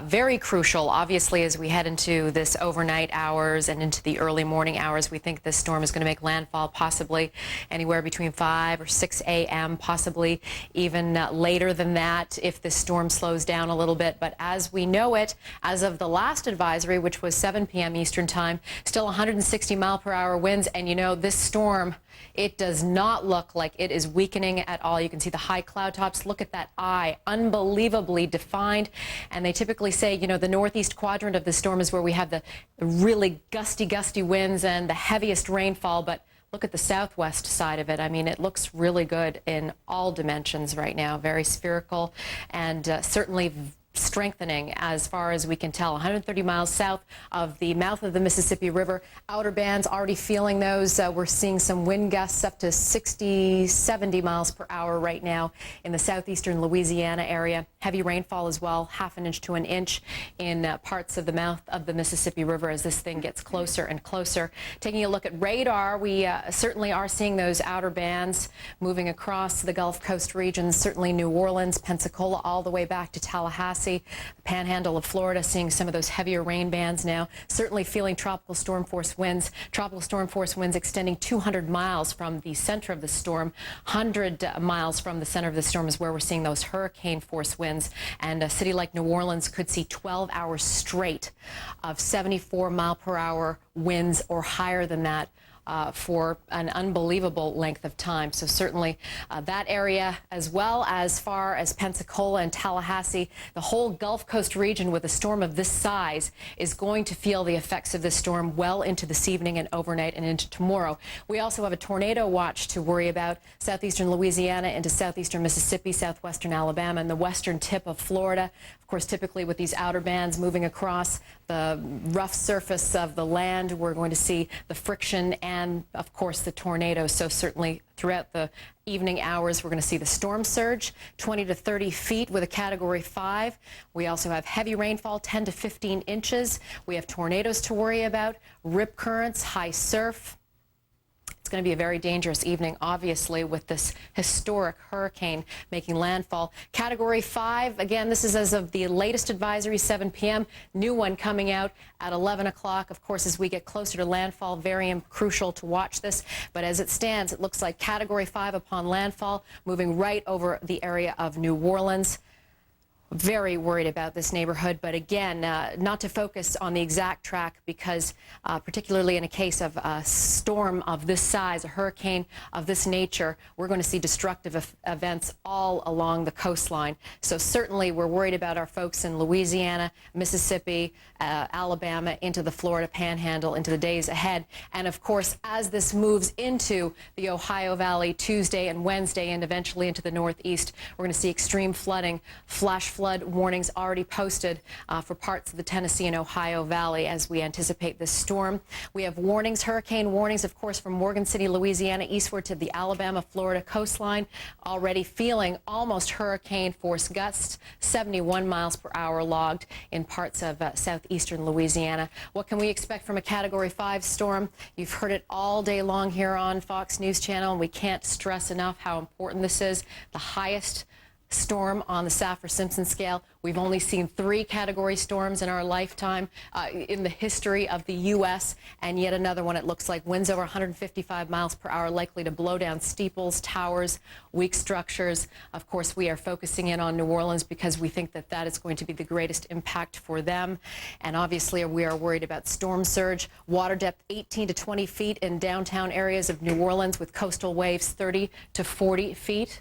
very crucial, obviously, as we head into this overnight hours and into the early morning hours. We think this storm is going to make landfall possibly anywhere between 5 or 6 a.m., possibly even later than that if this storm slows down a little bit. But as we know it, as of the last advisory, which was 7 p.m. Eastern Time, still 160 mile per hour winds. And you know, this storm, it does not look like it is weakening at all. You can see the high cloud tops. Look at that eye, unbelievably defined. And they typically say, you know, the northeast quadrant of the storm is where we have the really gusty winds and the heaviest rainfall. But look at the southwest side of it. I mean, it looks really good in all dimensions right now. Very spherical and certainly strengthening as far as we can tell. 130 miles south of the mouth of the Mississippi River. Outer bands already feeling those. We're seeing some wind gusts up to 60, 70 miles per hour right now in the southeastern Louisiana area. Heavy rainfall as well, half an inch to an inch in parts of the mouth of the Mississippi River as this thing gets closer and closer. Taking a look at radar, we certainly are seeing those outer bands moving across the Gulf Coast regions, certainly New Orleans, Pensacola, all the way back to Tallahassee. The panhandle of Florida, seeing some of those heavier rain bands now. Certainly feeling tropical storm force winds. Tropical storm force winds extending 200 miles from the center of the storm. 100 miles from the center of the storm is where we're seeing those hurricane force winds. And a city like New Orleans could see 12 hours straight of 74 mile per hour winds or higher than that. For an unbelievable length of time. So certainly that area, as well as far as Pensacola and Tallahassee, the whole Gulf Coast region with a storm of this size is going to feel the effects of this storm well into this evening and overnight and into tomorrow. We also have a tornado watch to worry about. Southeastern Louisiana into southeastern Mississippi, southwestern Alabama, and the western tip of Florida. Of course, typically with these outer bands moving across the rough surface of the land, we're going to see the friction and, of course, the tornadoes. So certainly throughout the evening hours, we're going to see the storm surge, 20 to 30 feet with a Category 5. We also have heavy rainfall, 10 to 15 inches. We have tornadoes to worry about, rip currents, high surf. It's going to be a very dangerous evening, obviously, with this historic hurricane making landfall. Category 5, again, this is as of the latest advisory, 7 p.m. New one coming out at 11 o'clock. Of course, as we get closer to landfall, very crucial to watch this. But as it stands, it looks like Category 5 upon landfall, moving right over the area of New Orleans. very worried about this neighborhood, but again, not to focus on the exact track because particularly in a case of a storm of this size, a hurricane of this nature, we're going to see destructive events all along the coastline. So certainly we're worried about our folks in Louisiana, Mississippi, Alabama, into the Florida Panhandle, into the days ahead. And of course, as this moves into the Ohio Valley Tuesday and Wednesday and eventually into the Northeast, we're going to see extreme flooding, flash flood warnings already posted for parts of the Tennessee and Ohio Valley as we anticipate this storm. We have warnings, hurricane warnings, of course, from Morgan City, Louisiana, eastward to the Alabama-Florida coastline, already feeling almost hurricane force gusts, 71 miles per hour logged in parts of southeastern Louisiana. What can we expect from a Category 5 storm? You've heard it all day long here on Fox News Channel, and we can't stress enough how important this is. The highest storm on the Saffir-Simpson scale. We've only seen 3 category storms in our lifetime in the history of the U.S., and yet another one, it looks like, winds over 155 miles per hour, likely to blow down steeples, towers, weak structures. Of course, we are focusing in on New Orleans because we think that that is going to be the greatest impact for them. And obviously, we are worried about storm surge, water depth 18 to 20 feet in downtown areas of New Orleans with coastal waves 30 to 40 feet.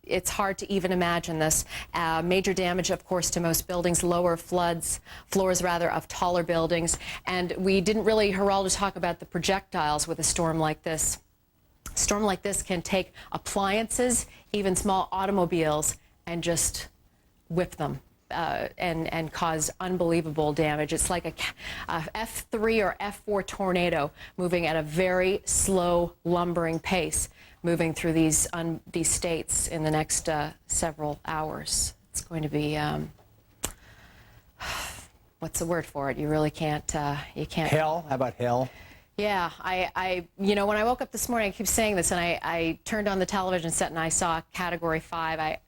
It's hard to even imagine this. Major damage, of course, to most buildings, lower floors of taller buildings. And we didn't really, Geraldo, talk about the projectiles with a storm like this. A storm like this can take appliances, even small automobiles, and just whip them. And cause unbelievable damage. It's like a F3 or F4 tornado moving at a very slow, lumbering pace, moving through these states in the next several hours. It's going to be, what's the word for it? You really can't, you can't. Hell? How about hell? Yeah, you know, when I woke up this morning, I keep saying this, and I turned on the television set and I saw Category 5.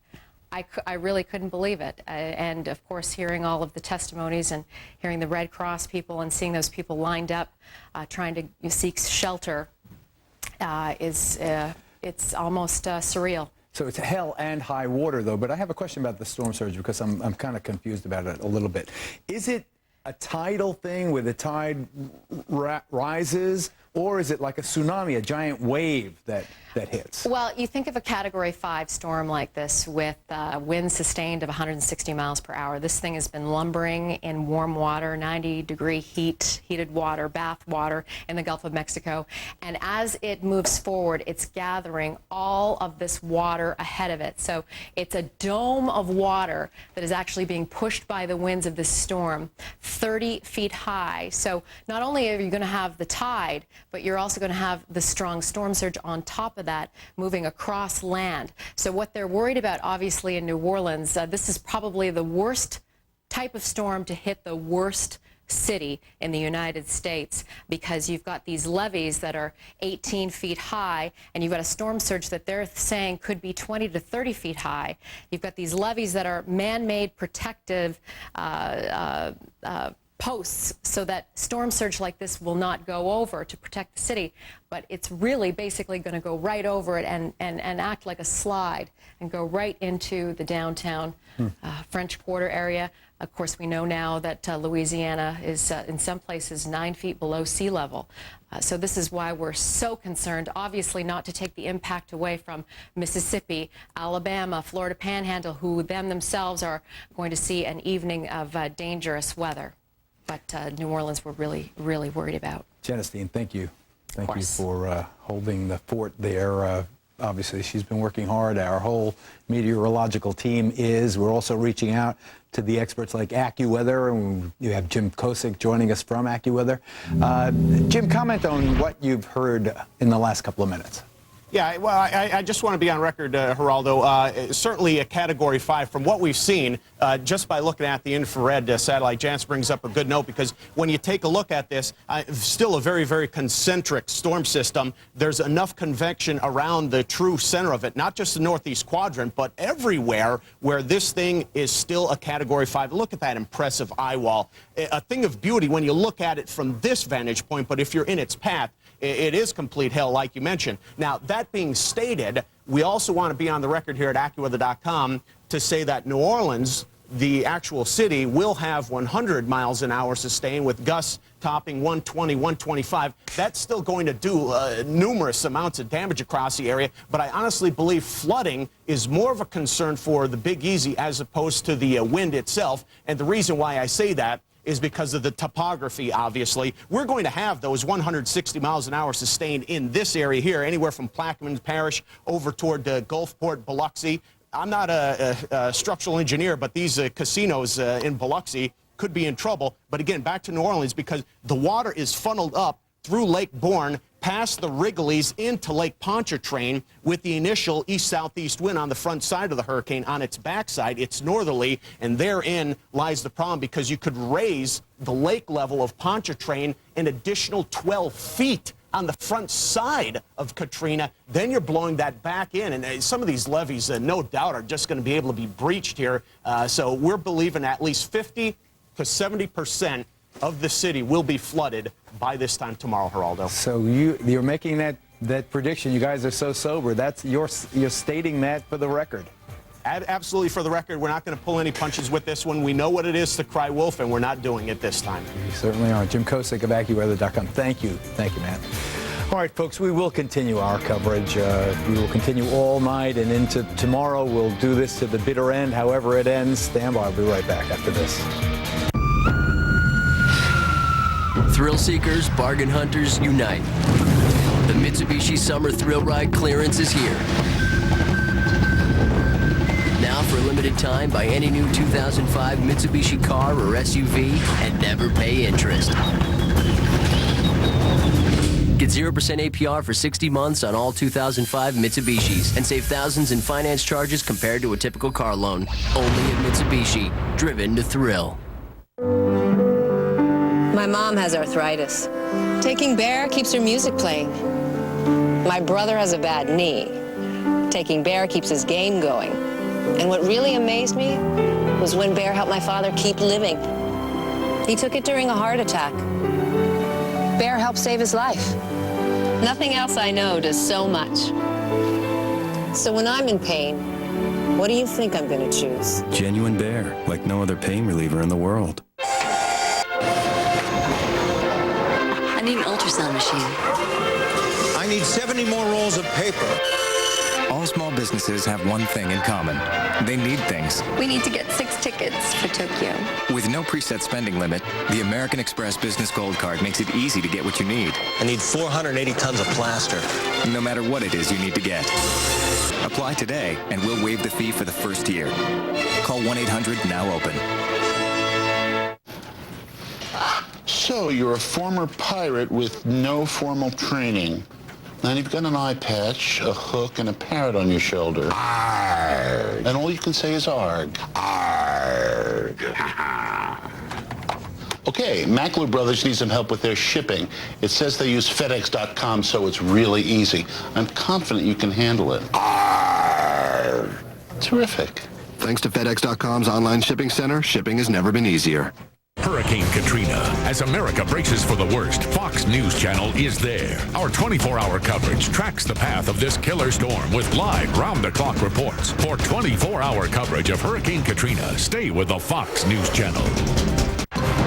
I really couldn't believe it. And of course, hearing all of the testimonies and hearing the Red Cross people and seeing those people lined up trying to seek shelter it's almost surreal. So it's hell and high water, though. But I have a question about the storm surge because I'm kind of confused about it a little bit. Is it a tidal thing where the tide rises, or is it like a tsunami, a giant wave that hits? Well, you think of a Category 5 storm like this with winds sustained of 160 miles per hour. This thing has been lumbering in warm water, 90-degree heated water, bath water in the Gulf of Mexico. And as it moves forward, it's gathering all of this water ahead of it. So it's a dome of water that is actually being pushed by the winds of this storm, 30 feet high. So not only are you going to have the tide, but you're also going to have the strong storm surge on top of that moving across land. So what they're worried about, obviously, in New Orleans, this is probably the worst type of storm to hit the worst city in the United States, because you've got these levees that are 18 feet high, and you've got a storm surge that they're saying could be 20 to 30 feet high. You've got these levees that are man-made protective posts so that storm surge like this will not go over to protect the city, but it's really basically going to go right over it and act like a slide and go right into the downtown French Quarter area. Of course, we know now that Louisiana is in some places 9 feet below sea level. So this is why we're so concerned, obviously not to take the impact away from Mississippi, Alabama, Florida Panhandle, who themselves are going to see an evening of dangerous weather. But New Orleans we're really, really worried about. Jennifer, thank you. Thank you for holding the fort there. Obviously, she's been working hard. Our whole meteorological team is. We're also reaching out to the experts like AccuWeather, and you have Jim Kosick joining us from AccuWeather. Jim, comment on what you've heard in the last couple of minutes. Yeah, well, I just want to be on record, Geraldo. Certainly a Category 5 from what we've seen, just by looking at the infrared satellite. Jance brings up a good note, because when you take a look at this, still a very, very concentric storm system. There's enough convection around the true center of it, not just the northeast quadrant, but everywhere where this thing is still a Category 5. Look at that impressive eye wall. A thing of beauty when you look at it from this vantage point, but if you're in its path, it is complete hell, like you mentioned. Now, that being stated, we also want to be on the record here at AccuWeather.com to say that New Orleans, the actual city, will have 100 miles an hour sustained with gusts topping 120, 125. That's still going to do numerous amounts of damage across the area, but I honestly believe flooding is more of a concern for the Big Easy as opposed to the wind itself. And the reason why I say that is because of the topography, obviously. We're going to have those 160 miles an hour sustained in this area here, anywhere from Plaquemines Parish over toward Gulfport, Biloxi. I'm not a structural engineer, but these casinos in Biloxi could be in trouble. But again, back to New Orleans, because the water is funneled up through Lake Borgne, past the Wrigley's into Lake Pontchartrain with the initial east-southeast wind on the front side of the hurricane. On its backside, it's northerly, and therein lies the problem, because you could raise the lake level of Pontchartrain an additional 12 feet on the front side of Katrina. Then you're blowing that back in, and some of these levees, no doubt, are just going to be able to be breached here. So we're believing at least 50 to 70% of the city will be flooded by this time tomorrow, Geraldo. So you're making that prediction. You guys are so sober. That's you're stating that for the record. Absolutely, for the record. We're not going to pull any punches with this one. We know what it is to cry wolf, and we're not doing it this time. You certainly are. Jim Kosick of AccuWeather.com. Thank you, man. All right, folks, we will continue our coverage. We will continue all night and into tomorrow. We'll do this to the bitter end, however it ends. Stand by. I'll be right back after this. Thrill seekers, bargain hunters, unite. The Mitsubishi Summer Thrill Ride clearance is here. Now for a limited time, buy any new 2005 Mitsubishi car or SUV and never pay interest. Get 0% APR for 60 months on all 2005 Mitsubishis and save thousands in finance charges compared to a typical car loan. Only at Mitsubishi, driven to thrill. My mom has arthritis. Taking Bear keeps her music playing. My brother has a bad knee. Taking Bear keeps his game going. And what really amazed me was when Bear helped my father keep living. He took it during a heart attack. Bear helped save his life. Nothing else I know does so much. So when I'm in pain, what do you think I'm going to choose? Genuine Bear, like no other pain reliever in the world. I need an ultrasound machine. I need 70 more rolls of paper. All small businesses have one thing in common. They need things. We need to get 6 tickets for Tokyo. With no preset spending limit, the American Express Business Gold Card makes it easy to get what you need. I need 480 tons of plaster. No matter what it is you need to get. Apply today, and we'll waive the fee for the first year. Call 1-800-NOW-OPEN. So, you're a former pirate with no formal training. And you've got an eye patch, a hook, and a parrot on your shoulder. Arrgh. And all you can say is arg. Arg. Okay, Mackler Brothers needs some help with their shipping. It says they use FedEx.com, so it's really easy. I'm confident you can handle it. Arg. Terrific. Thanks to FedEx.com's online shipping center, shipping has never been easier. Hurricane Katrina. As America braces for the worst, Fox News Channel is there. Our 24-hour coverage tracks the path of this killer storm with live, round-the-clock reports. For 24-hour coverage of Hurricane Katrina, stay with the Fox News Channel.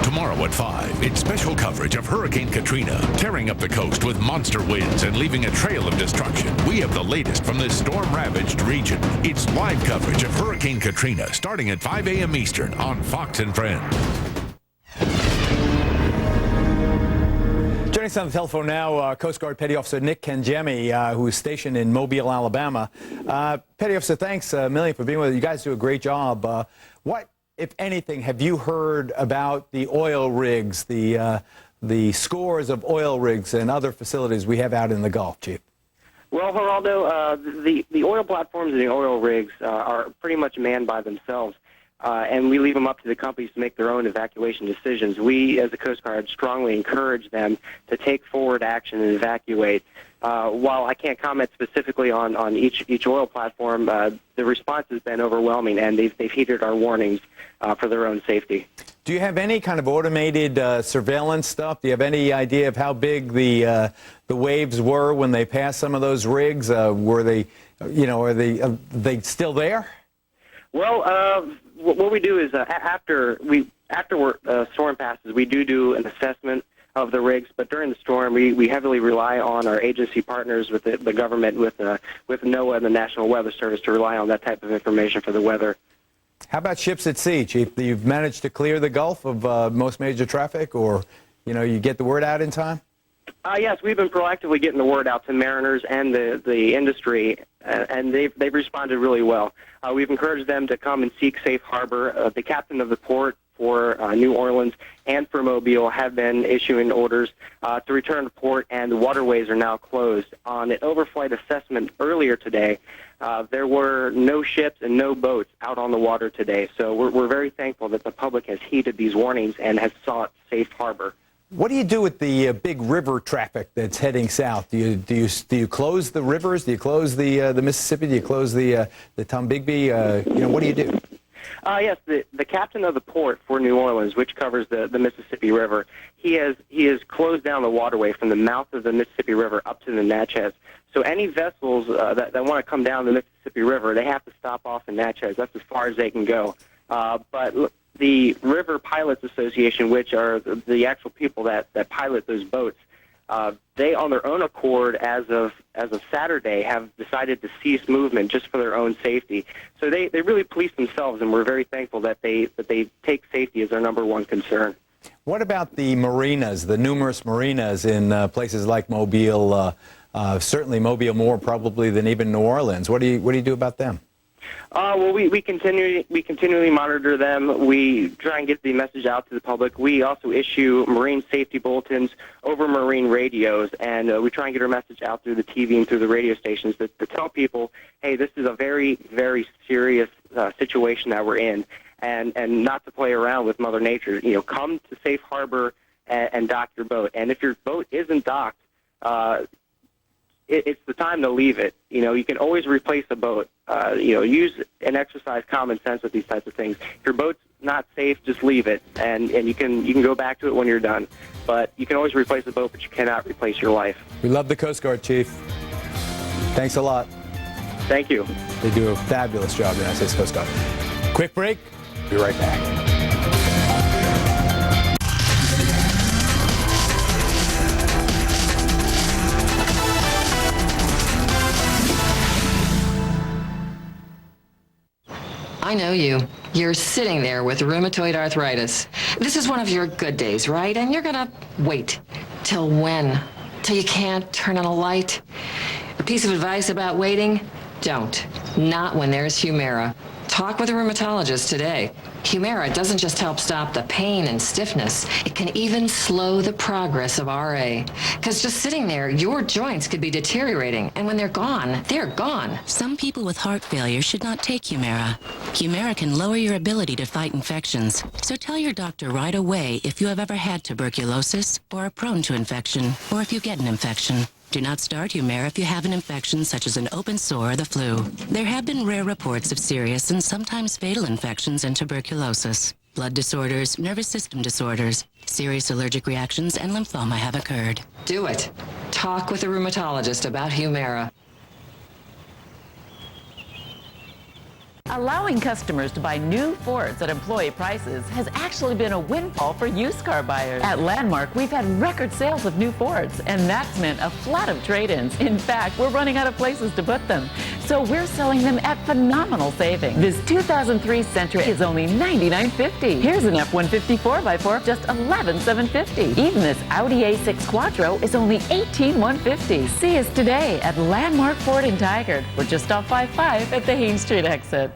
Tomorrow at 5, it's special coverage of Hurricane Katrina, tearing up the coast with monster winds and leaving a trail of destruction. We have the latest from this storm-ravaged region. It's live coverage of Hurricane Katrina, starting at 5 a.m. Eastern on Fox & Friends. Joining us on the telephone now, Coast Guard Petty Officer Nick Kangemi, who is stationed in Mobile, Alabama. Petty Officer, thanks a million for being with us. You guys do a great job. What, if anything, have you heard about the oil rigs, the scores of oil rigs and other facilities we have out in the Gulf, Chief? Well, Geraldo, the oil platforms and the oil rigs are pretty much manned by themselves. And we leave them up to the companies to make their own evacuation decisions. We, as the Coast Guard, strongly encourage them to take forward action and evacuate. While I can't comment specifically on each oil platform, the response has been overwhelming, and they've heeded our warnings for their own safety. Do you have any kind of automated surveillance stuff? Do you have any idea of how big the waves were when they passed some of those rigs? Were they, are they still there? Well, what we do is after storm passes, we do an assessment of the rigs. But during the storm, we heavily rely on our agency partners with the government, with NOAA and the National Weather Service to rely on that type of information for the weather. How about ships at sea, Chief? You've managed to clear the Gulf of most major traffic, or you get the word out in time? Yes, we've been proactively getting the word out to mariners and the industry, and they've responded really well. We've encouraged them to come and seek safe harbor. The captain of the port for New Orleans and for Mobile have been issuing orders to return to port, and the waterways are now closed. On an overflight assessment earlier today, there were no ships and no boats out on the water today. So we're very thankful that the public has heeded these warnings and has sought safe harbor. What do you do with the big river traffic that's heading south? Do you close the rivers? Do you close the Mississippi? Do you close the Tombigbee? What do you do? Yes, the captain of the port for New Orleans, which covers the Mississippi River, he has closed down the waterway from the mouth of the Mississippi River up to the Natchez. So any vessels that want to come down the Mississippi River, they have to stop off in Natchez. That's as far as they can go. But the River Pilots Association, which are the actual people that pilot those boats, they, on their own accord, as of Saturday, have decided to cease movement just for their own safety. So they really police themselves, and we're very thankful that they take safety as their number one concern. What about the marinas, the numerous marinas in places like Mobile? Certainly Mobile more probably than even New Orleans. What do you do about them? Well, we continually monitor them. We try and get the message out to the public. We also issue marine safety bulletins over marine radios, and we try and get our message out through the TV and through the radio stations to tell people, hey, this is a very, very serious situation that we're in, and not to play around with Mother Nature. Come to safe harbor and dock your boat. And if your boat isn't docked, it's the time to leave it. You can always replace a boat. Use and exercise common sense with these types of things. If your boat's not safe, just leave it, and you can go back to it when you're done. But you can always replace a boat, but you cannot replace your life. We love the Coast Guard, Chief. Thanks a lot. Thank you. They do a fabulous job, the United States Coast Guard. Quick break. Be right back. I know you. You're sitting there with rheumatoid arthritis. This is one of your good days, right? And you're gonna wait. Till when? Till you can't turn on a light? A piece of advice about waiting? Don't. Not when there's Humira. Talk with a rheumatologist today. Humira doesn't just help stop the pain and stiffness, it can even slow the progress of RA. Because just sitting there, your joints could be deteriorating, and when they're gone, they're gone. Some people with heart failure should not take Humira. Humira can lower your ability to fight infections, so tell your doctor right away if you have ever had tuberculosis, or are prone to infection, or if you get an infection. Do not start Humira if you have an infection such as an open sore or the flu. There have been rare reports of serious and sometimes fatal infections and tuberculosis. Blood disorders, nervous system disorders, serious allergic reactions, and lymphoma have occurred. Do it. Talk with a rheumatologist about Humira. Allowing customers to buy new Fords at employee prices has actually been a windfall for used car buyers. At Landmark, we've had record sales of new Fords, and that's meant a flood of trade-ins. In fact, we're running out of places to put them. So we're selling them at phenomenal savings. This 2003 Sentra is only $99.50. Here's an F-150 4x4, just $11,750. Even this Audi A6 Quattro is only $18,150. See us today at Landmark Ford in Tigard. We're just off 55 at the Haines Street exit.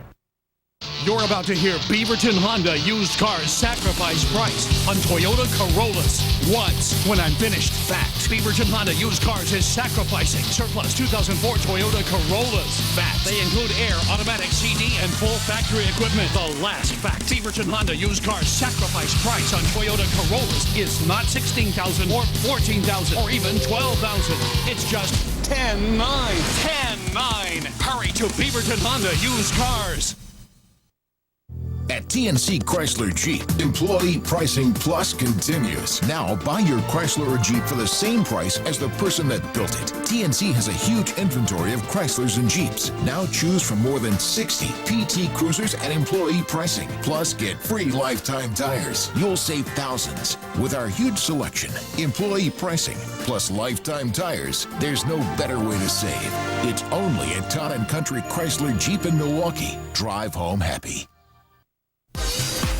You're about to hear Beaverton Honda used cars sacrifice price on Toyota Corollas. Once, when I'm finished. Fact. Beaverton Honda used cars is sacrificing surplus 2004 Toyota Corollas. Fact. They include air, automatic CD, and full factory equipment. The last fact. Beaverton Honda used cars sacrifice price on Toyota Corollas is not $16,000 or $14,000 or even $12,000. It's just $10,900. $10,900. Hurry to Beaverton Honda used cars. At TNC Chrysler Jeep, Employee Pricing Plus continues. Now, buy your Chrysler or Jeep for the same price as the person that built it. TNC has a huge inventory of Chryslers and Jeeps. Now choose from more than 60 PT Cruisers at employee pricing. Plus, get free lifetime tires. You'll save thousands. With our huge selection, employee pricing, plus lifetime tires, there's no better way to save. It's only at Town & Country Chrysler Jeep in Milwaukee. Drive home happy.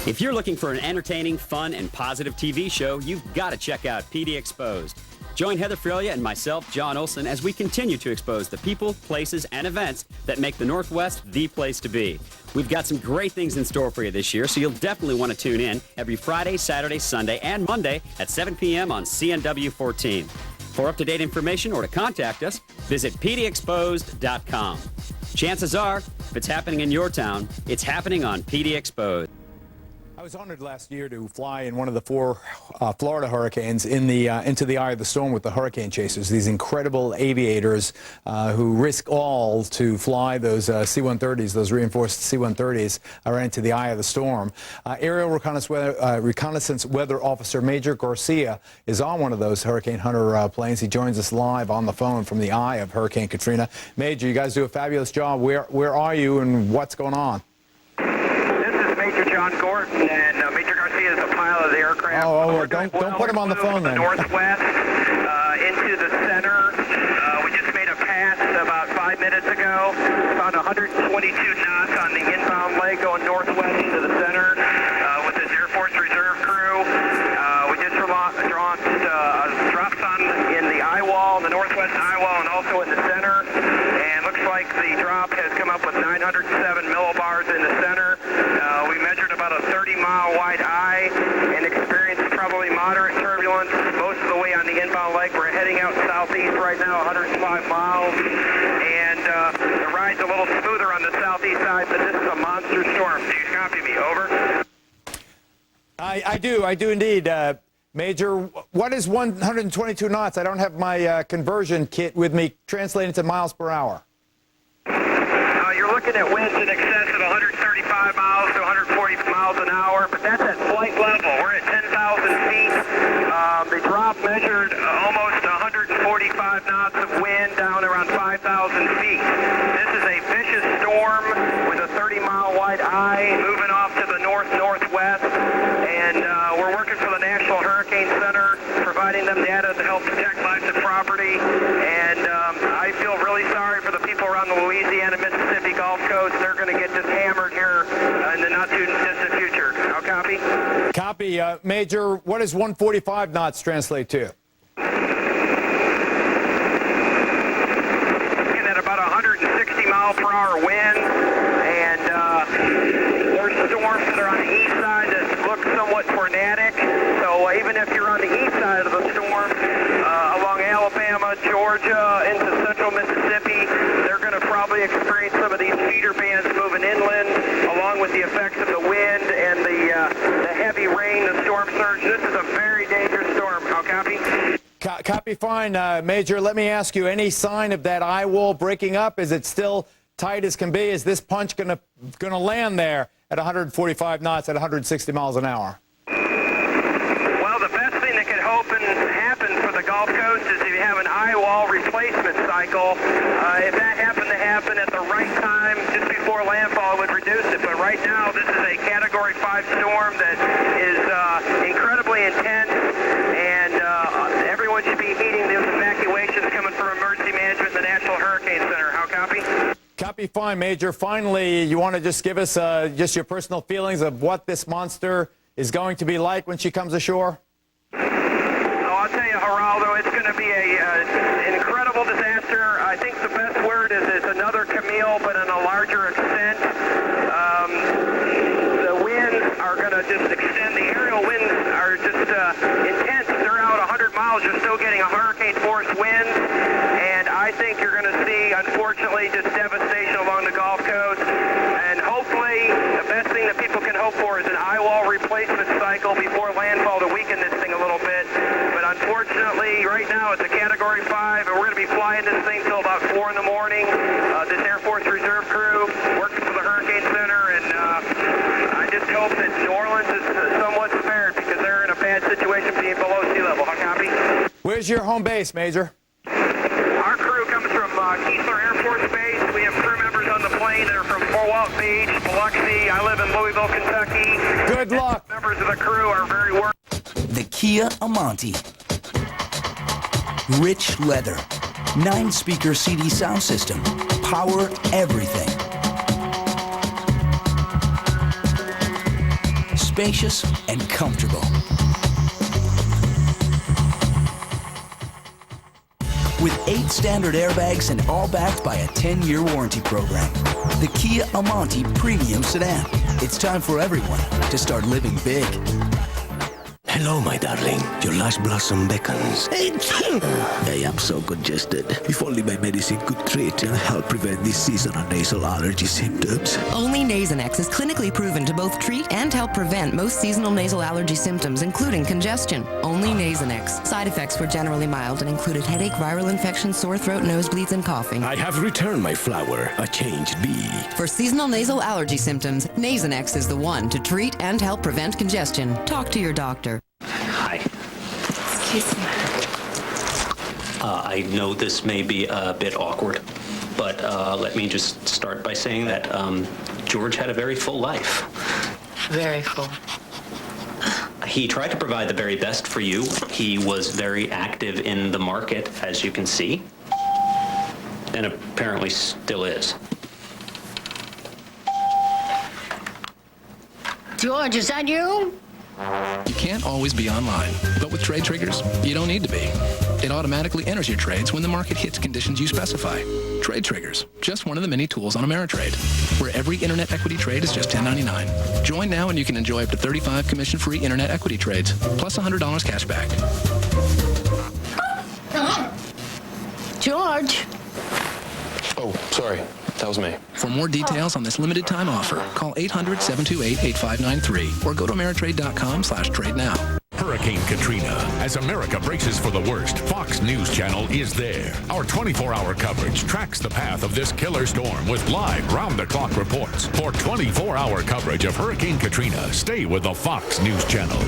If you're looking for an entertaining, fun, and positive TV show, you've got to check out PD Exposed. Join Heather Frelia and myself, John Olson, as we continue to expose the people, places, and events that make the Northwest the place to be. We've got some great things in store for you this year, so you'll definitely want to tune in every Friday, Saturday, Sunday, and Monday at 7 p.m. on CNW 14. For up-to-date information or to contact us, visit pdexposed.com. Chances are, if it's happening in your town, it's happening on PD Exposed. I was honored last year to fly in one of the 4 Florida hurricanes into the eye of the storm with the hurricane chasers, these incredible aviators who risk all to fly those C-130s, those reinforced C-130s, right into the eye of the storm. Aerial Reconnaissance Weather Officer Major Garcia is on one of those Hurricane Hunter planes. He joins us live on the phone from the eye of Hurricane Katrina. Major, you guys do a fabulous job. Where are you and what's going on? Major John Gordon, and Major Garcia is the pilot of the aircraft. Don't put him on the phone then. Northwest into the center. We just made a pass about 5 minutes ago. About 122 knots on the inbound leg going northwest into the center with this Air Force Reserve crew. We just dropped drops on in the eye wall, the northwest eye wall, and also in the center. And looks like the drop has come up with 907 millibars in the center. We measured about a 30-mile wide eye and experienced probably moderate turbulence most of the way on the inbound leg. We're heading out southeast right now, 105 miles, and the ride's a little smoother on the southeast side, but this is a monster storm. Do you copy me? Over. I do indeed. Major, what is 122 knots? I don't have my conversion kit with me translating to miles per hour. You're looking at winds in excess of 135 miles to 140 miles an hour, but that's at flight level. We're at 10,000 feet. The drop measured almost 145 knots of wind down around 5,000 feet. This is a vicious storm with a 30-mile wide eye moving off to the north-northwest, and we're working for the National Hurricane Center, providing them data to help protect lives and property, and I feel really sorry for the people around the Louisiana, Mississippi Gulf Coast. They're going to get just hammered here in the not-too-distant future. I'll copy. Copy. Major, what does 145 knots translate to? Looking at about 160 mile per hour wind, and there's storms that are on the east side that look somewhat tornadic. So even if you're on the east side of the storm, along Alabama, Georgia, into central Mississippi, they're going to probably experience some of these feeder bands moving inland, along with the effects of the wind and the heavy rain, the storm surge. This is a very dangerous storm. I'll copy. Copy fine. Major, let me ask you, any sign of that eye wall breaking up? Is it still tight as can be? Is this punch going to land there at 145 knots at 160 miles an hour? Well, the best thing that could happen for the Gulf Coast is if you have an eye wall replacement cycle. If that happened to happen at the right time, just before landfall, it would reduce it. But right now, this is a Category 5 storm that is incredibly intense, and everyone should be heeding those evacuations coming from Emergency Management and the National Hurricane Center. How copy? Copy fine, Major. Finally, you want to just give us just your personal feelings of what this monster is going to be like when she comes ashore? I'll tell you, Geraldo, it's going to be an incredible disaster. I think the best word is it's another Camille, but on a larger extent. The winds are going to just extend. The aerial winds are just intense. They're out 100 miles. You're still getting a hurricane-force wind. And I think you're going to see, unfortunately, just devastation along the Gulf Coast. And hopefully, the best thing that people can hope for is an eye wall replacement cycle before landfall to weaken this thing a little bit. But unfortunately, right now, it's a Category 5, and we're going to be flying this thing till about 4 in the morning. This Air Force Reserve crew working for the Hurricane Center, and I just Where's your home base, Major? Our crew comes from Keesler Air Force Base. We have crew members on the plane that are from Fort Walton Beach, Biloxi. I live in Louisville, Kentucky. Good luck. Members of the crew are very worried. The Kia Amante. Rich leather. 9-speaker CD sound system. Power everything. Spacious and comfortable. With 8 standard airbags and all backed by a 10-year warranty program. The Kia Amante Premium Sedan. It's time for everyone to start living big. Hello, my darling. Your last blossom beckons. I am so congested. If only my medicine could treat and help prevent these seasonal nasal allergy symptoms. Only Nasonex is clinically proven to both treat and help prevent most seasonal nasal allergy symptoms, including congestion. Only Nasonex. Side effects were generally mild and included headache, viral infection, sore throat, nosebleeds, and coughing. I have returned my flower, a changed bee. For seasonal nasal allergy symptoms, Nasonex is the one to treat and help prevent congestion. Talk to your doctor. Hi. Excuse me. I know this may be a bit awkward, but let me just start by saying that George had a very full life. Very full. He tried to provide the very best for you. He was very active in the market, as you can see, and apparently still is. George, is that you? You can't always be online, but with Trade Triggers, you don't need to be. It automatically enters your trades when the market hits conditions you specify. Trade Triggers, just one of the many tools on Ameritrade, where every internet equity trade is just $10.99. Join now and you can enjoy up to 35 commission-free internet equity trades, plus $100 cash back. George? Oh, sorry. That was me. For more details on this limited time offer, call 800-728-8593 or go to Ameritrade.com/trade now. Hurricane Katrina. As America braces for the worst, Fox News Channel is there. Our 24-hour coverage tracks the path of this killer storm with live, round-the-clock reports. For 24-hour coverage of Hurricane Katrina, stay with the Fox News Channel.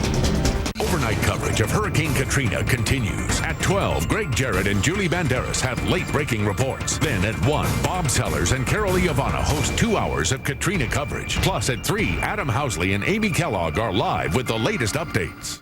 Overnight coverage of Hurricane Katrina continues. At 12, Greg Jarrett and Julie Banderas have late-breaking reports. Then at 1, Bob Sellers and Carol Iavana host 2 hours of Katrina coverage. Plus at 3, Adam Housley and Amy Kellogg are live with the latest updates.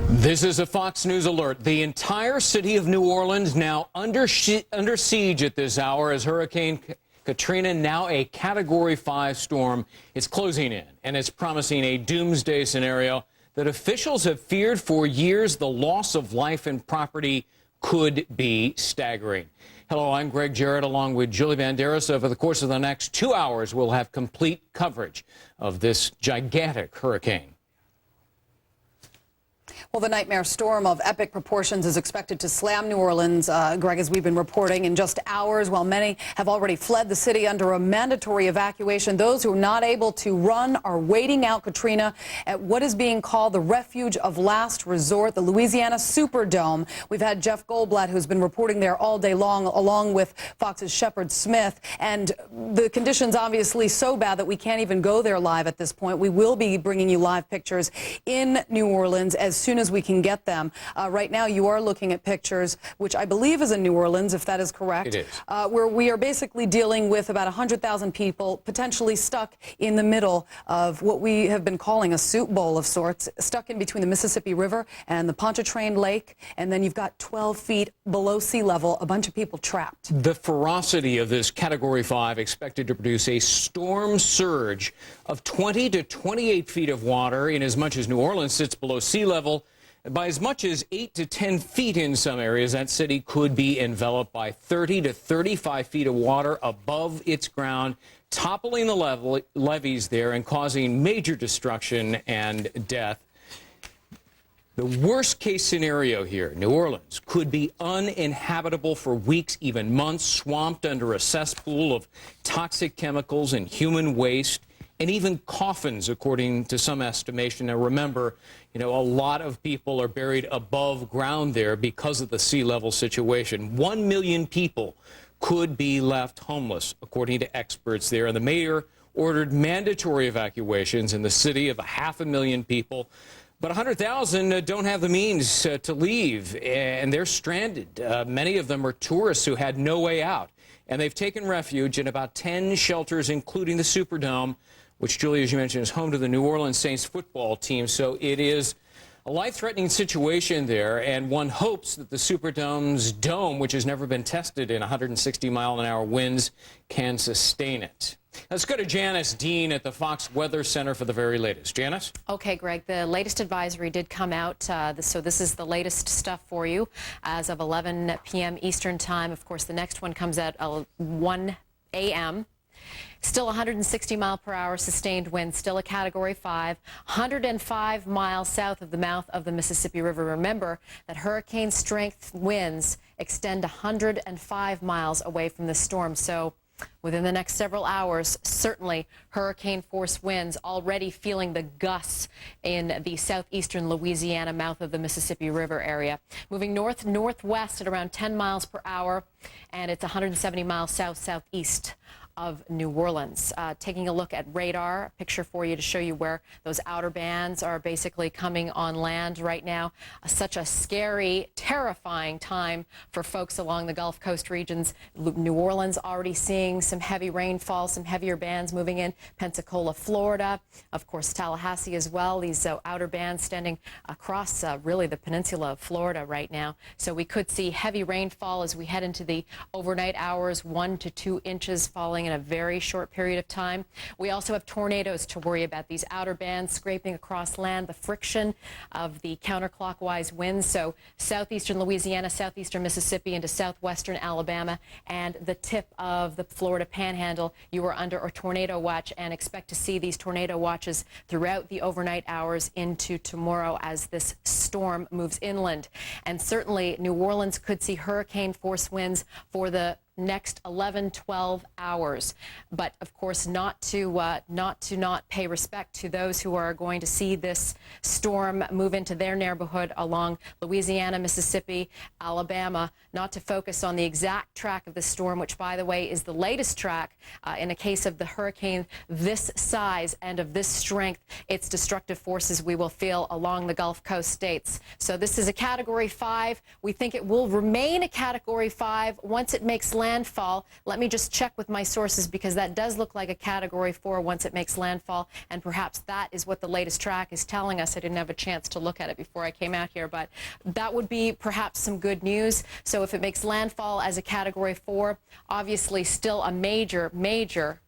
This is a Fox News alert. The entire city of New Orleans now under siege at this hour as Hurricane Katrina, now a Category 5 storm, is closing in, and it's promising a doomsday scenario that officials have feared for years. The loss of life and property could be staggering. Hello, I'm Greg Jarrett along with Julie Banderas. Over the course of the next 2 hours, we'll have complete coverage of this gigantic hurricane. Well, the nightmare storm of epic proportions is expected to slam New Orleans, Greg, as we've been reporting, in just hours, while many have already fled the city under a mandatory evacuation. Those who are not able to run are waiting out Katrina at what is being called the refuge of last resort, the Louisiana Superdome. We've had Jeff Goldblatt, who's been reporting there all day long, along with Fox's Shepard Smith. And the conditions obviously so bad that we can't even go there live at this point. We will be bringing you live pictures in New Orleans as soon as we can get them. Right now, you are looking at pictures, which I believe is in New Orleans, if that is correct. It is. Where we are basically dealing with about 100,000 people potentially stuck in the middle of what we have been calling a soup bowl of sorts, stuck in between the Mississippi River and the Pontchartrain Lake, and then you've got 12 feet below sea level, a bunch of people trapped. The ferocity of this Category 5 expected to produce a storm surge of 20 to 28 feet of water in as much as New Orleans sits below sea level. By as much as 8 to 10 feet in some areas, that city could be enveloped by 30 to 35 feet of water above its ground, toppling the levees there and causing major destruction and death. The worst case scenario here, New Orleans, could be uninhabitable for weeks, even months, swamped under a cesspool of toxic chemicals and human waste, and even coffins, according to some estimation. Now, remember, a lot of people are buried above ground there because of the sea level situation. 1 million people could be left homeless, according to experts there. And the mayor ordered mandatory evacuations in the city of 500,000 people. But 100,000 don't have the means to leave, and they're stranded. Many of them are tourists who had no way out, and they've taken refuge in about 10 shelters, including the Superdome, which, Julie, as you mentioned, is home to the New Orleans Saints football team. So it is a life-threatening situation there, and one hopes that the Superdome's dome, which has never been tested in 160-mile-an-hour winds, can sustain it. Let's go to Janice Dean at the Fox Weather Center for the very latest. Janice? Okay, Greg, the latest advisory did come out, so this is the latest stuff for you as of 11 p.m. Eastern Time. Of course, the next one comes at 1 a.m. Still 160-mile-per-hour sustained wind, still a Category 5, 105 miles south of the mouth of the Mississippi River. Remember that hurricane-strength winds extend 105 miles away from the storm. So within the next several hours, certainly hurricane-force winds, already feeling the gusts in the southeastern Louisiana mouth of the Mississippi River area. Moving north-northwest at around 10 miles per hour, and it's 170 miles south-southeast of New Orleans. Taking a look at radar, a picture for you to show you where those outer bands are basically coming on land right now. Such a scary, terrifying time for folks along the Gulf Coast regions. New Orleans already seeing some heavy rainfall, some heavier bands moving in. Pensacola, Florida, of course Tallahassee as well. These outer bands standing across really the peninsula of Florida right now. So we could see heavy rainfall as we head into the overnight hours, 1 to 2 inches falling in a very short period of time. We also have tornadoes to worry about. These outer bands scraping across land, the friction of the counterclockwise winds. So southeastern Louisiana, southeastern Mississippi into southwestern Alabama, and the tip of the Florida Panhandle, you are under a tornado watch, and expect to see these tornado watches throughout the overnight hours into tomorrow as this storm moves inland. And certainly New Orleans could see hurricane force winds for the next 11-12 hours, but of course not to not pay respect to those who are going to see this storm move into their neighborhood along Louisiana, Mississippi, Alabama, not to focus on the exact track of the storm, which by the way is the latest track in a case of the hurricane this size and of this strength. Its destructive forces we will feel along the Gulf Coast states. So this is a Category 5. We think it will remain a Category 5 once it makes landfall. Let me just check with my sources, because that does look like a Category 4 once it makes landfall, and perhaps that is what the latest track is telling us. I didn't have a chance to look at it before I came out here, but that would be perhaps some good news. So if it makes landfall as a Category 4, obviously still a major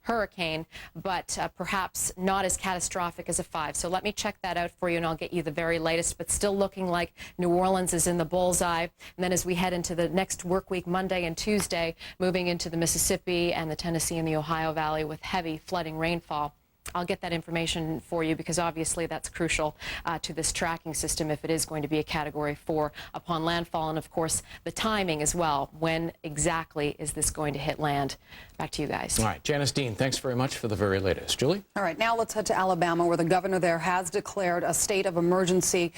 hurricane, but perhaps not as catastrophic as a 5. So let me check that out for you, and I'll get you the very latest, but still looking like New Orleans is in the bullseye. And then as we head into the next work week, Monday and Tuesday, moving into the Mississippi and the Tennessee and the Ohio Valley with heavy flooding rainfall. I'll get that information for you, because obviously that's crucial to this tracking system if it is going to be a Category 4 upon landfall, and of course the timing as well. When exactly is this going to hit land? Back to you guys. All right, Janice Dean, thanks very much for the very latest. Julie? All right, now let's head to Alabama, where the governor there has declared a state of emergency.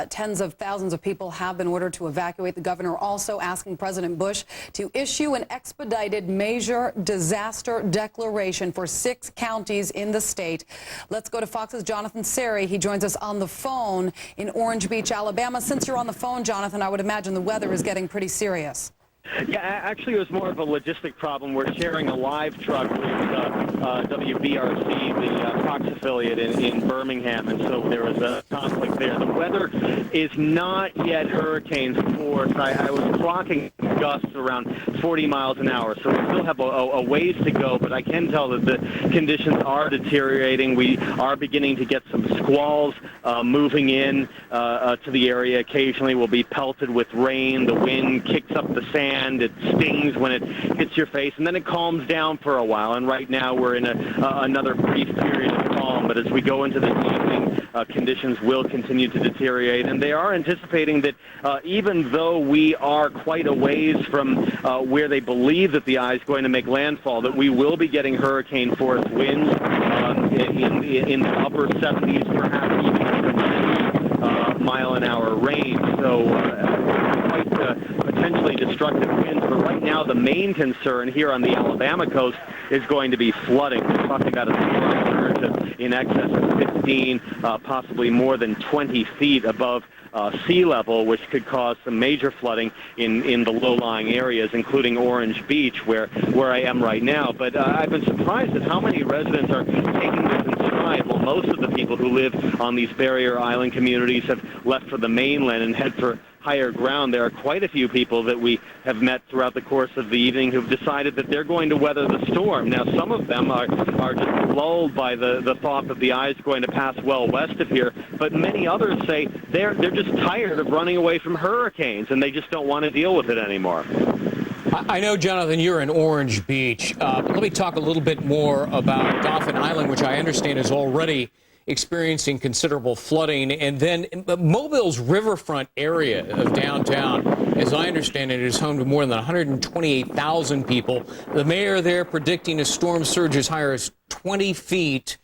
Tens of thousands of people have been ordered to evacuate. The governor also asking President Bush to issue an expedited major disaster declaration for 6 counties in the state. Let's go to Fox's Jonathan Seri. He joins us on the phone in Orange Beach, Alabama. Since you're on the phone, Jonathan, I would imagine the weather is getting pretty serious. Yeah, actually, it was more of a logistic problem. We're sharing a live truck with WBRC, the Fox affiliate in Birmingham, and so there was a conflict there. The weather is not yet hurricane force. I was clocking gusts around 40 miles an hour, so we still have a ways to go, but I can tell that the conditions are deteriorating. We are beginning to get some squalls moving in to the area. Occasionally we'll be pelted with rain. The wind kicks up the sand. It stings when it hits your face, and then it calms down for a while. And right now we're in another brief period of calm. But as we go into the evening, conditions will continue to deteriorate. And they are anticipating that even though we are quite a ways from where they believe that the eye is going to make landfall, that we will be getting hurricane-force winds in the upper 70s, perhaps even mile-an-hour range. So quite potentially destructive winds. But right now, the main concern here on the Alabama coast is going to be flooding. We're talking about a storm surge of in excess of 15, possibly more than 20 feet above sea level, which could cause some major flooding in the low-lying areas, including Orange Beach, where I am right now. But I've been surprised at how many residents are taking this in stride. Well, most of the people who live on these barrier island communities have left for the mainland and head for higher ground. There are quite a few people that we have met throughout the course of the evening who've decided that they're going to weather the storm. Now, some of them are just lulled by the thought that the eye is going to pass well west of here, but many others say they're just tired of running away from hurricanes, and they just don't want to deal with it anymore. I know, Jonathan, you're in Orange Beach. Let me talk a little bit more about Dauphin Island, which I understand is already experiencing considerable flooding. And then Mobile's riverfront area of downtown, as I understand it, is home to more than 128,000 people. The mayor there predicting a storm surge as high as 20 feet.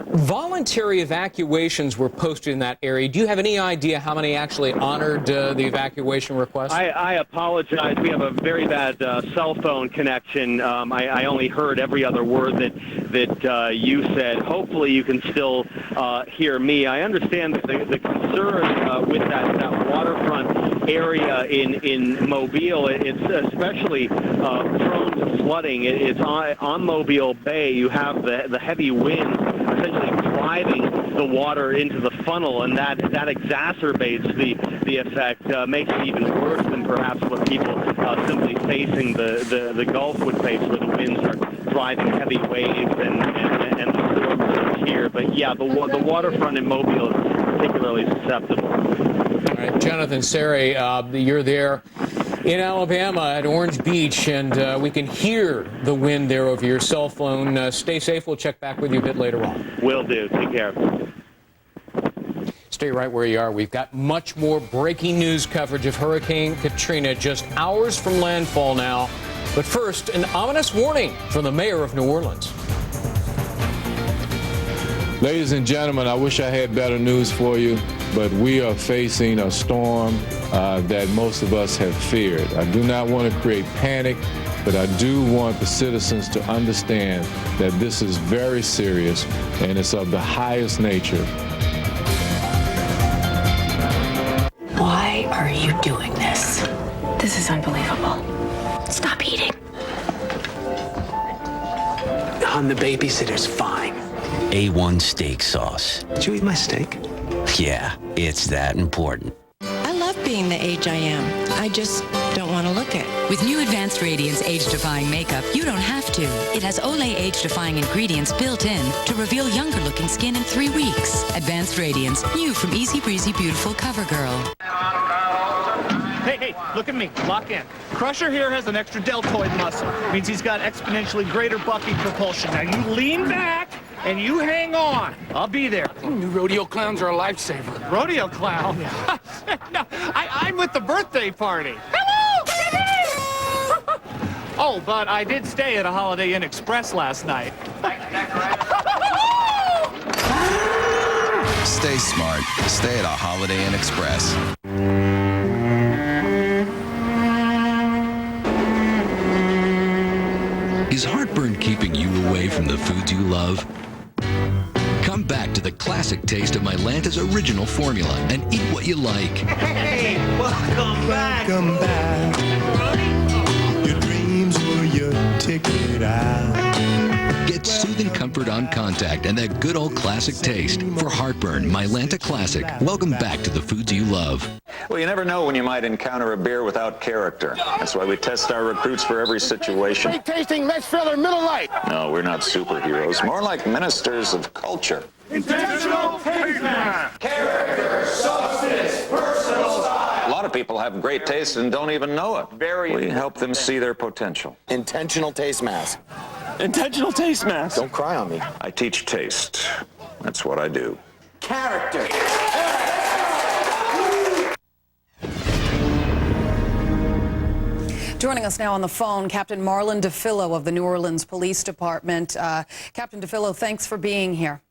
Voluntary evacuations were posted in that area. Do you have any idea how many actually honored the evacuation request? I apologize. We have a very bad cell phone connection. I only heard every other word that you said. Hopefully you can still hear me. I understand that the concern with that waterfront area in Mobile, it's especially prone to flooding. It's on Mobile Bay. You have the heavy winds essentially driving the water into the funnel, and that exacerbates the effect, makes it even worse than perhaps what people simply facing the Gulf would face, where the winds are driving heavy waves and the storm here. But yeah, the waterfront in Mobile is particularly susceptible. All right, Jonathan Seri, you're there in Alabama at Orange Beach, and we can hear the wind there over your cell phone. Stay safe. We'll check back with you a bit later on. Will do. Take care. Stay right where you are. We've got much more breaking news coverage of Hurricane Katrina just hours from landfall now. But first, an ominous warning from the mayor of New Orleans. Ladies and gentlemen, I wish I had better news for you, but we are facing a storm that most of us have feared. I do not want to create panic, but I do want the citizens to understand that this is very serious and it's of the highest nature. Why are you doing this? This is unbelievable. Stop eating. Hon, the babysitter's fine. A1 steak sauce. Did you eat my steak? Yeah, it's that important. I love being the age I am. I just don't want to look it. With new Advanced Radiance age-defying makeup, you don't have to. It has Olay age-defying ingredients built in to reveal younger-looking skin in 3 weeks. Advanced Radiance, new from Easy Breezy Beautiful CoverGirl. Hey, look at me. Lock in. Crusher here has an extra deltoid muscle. Means he's got exponentially greater bucking propulsion. Now you lean back and you hang on. I'll be there. New rodeo clowns are a lifesaver. Rodeo clown? No, I'm with the birthday party. Hello! Oh, but I did stay at a Holiday Inn Express last night. Stay smart. Stay at a Holiday Inn Express. Is heartburn keeping you away from the foods you love? Come back to the classic taste of Mylanta's original formula and eat what you like. Hey, welcome back. Welcome back. Your dreams were your ticket out. Get soothing comfort on contact and that good old classic taste. For heartburn, Mylanta Classic. Welcome back to the foods you love. Well, you never know when you might encounter a beer without character. That's why we test our recruits for every situation. Great tasting, Lex Feller, Miller Lite. No, we're not superheroes. More like ministers of culture. Intentional taste mask. Character, substance, personal style. A lot of people have great taste and don't even know it. We help them see their potential. Intentional taste mask. Intentional taste mask. Don't cry on me. I teach taste. That's what I do. Character. Joining us now on the phone, Captain Marlon DeFillo of the New Orleans Police Department. Captain DeFillo, thanks for being here.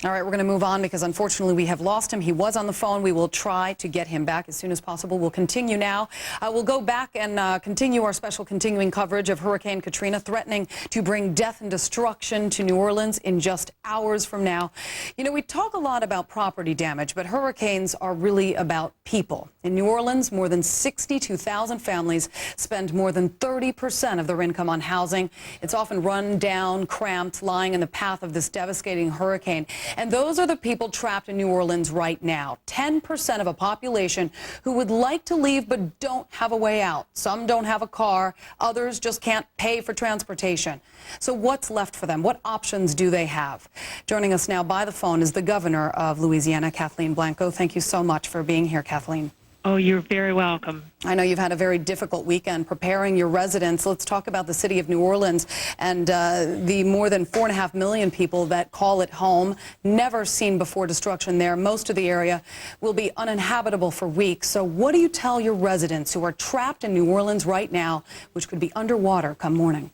All right, we're going to move on because unfortunately we have lost him. He was on the phone. We will try to get him back as soon as possible. We'll continue now. We'll go back and continue our special continuing coverage of Hurricane Katrina, threatening to bring death and destruction to New Orleans in just hours from now. You know, we talk a lot about property damage, but hurricanes are really about people. In New Orleans, more than 62,000 families spend more than 30% of their income on housing. It's often run down, cramped, lying in the path of this devastating hurricane. And those are the people trapped in New Orleans right now. 10% of a population who would like to leave but don't have a way out. Some don't have a car. Others just can't pay for transportation. So what's left for them? What options do they have? Joining us now by the phone is the governor of Louisiana, Kathleen Blanco. Thank you so much for being here, Kathleen. Oh, you're very welcome. I know you've had a very difficult weekend preparing your residents. Let's talk about the city of New Orleans and the more than 4.5 million people that call it home. Never seen before destruction there. Most of the area will be uninhabitable for weeks. So what do you tell your residents who are trapped in New Orleans right now, which could be underwater come morning?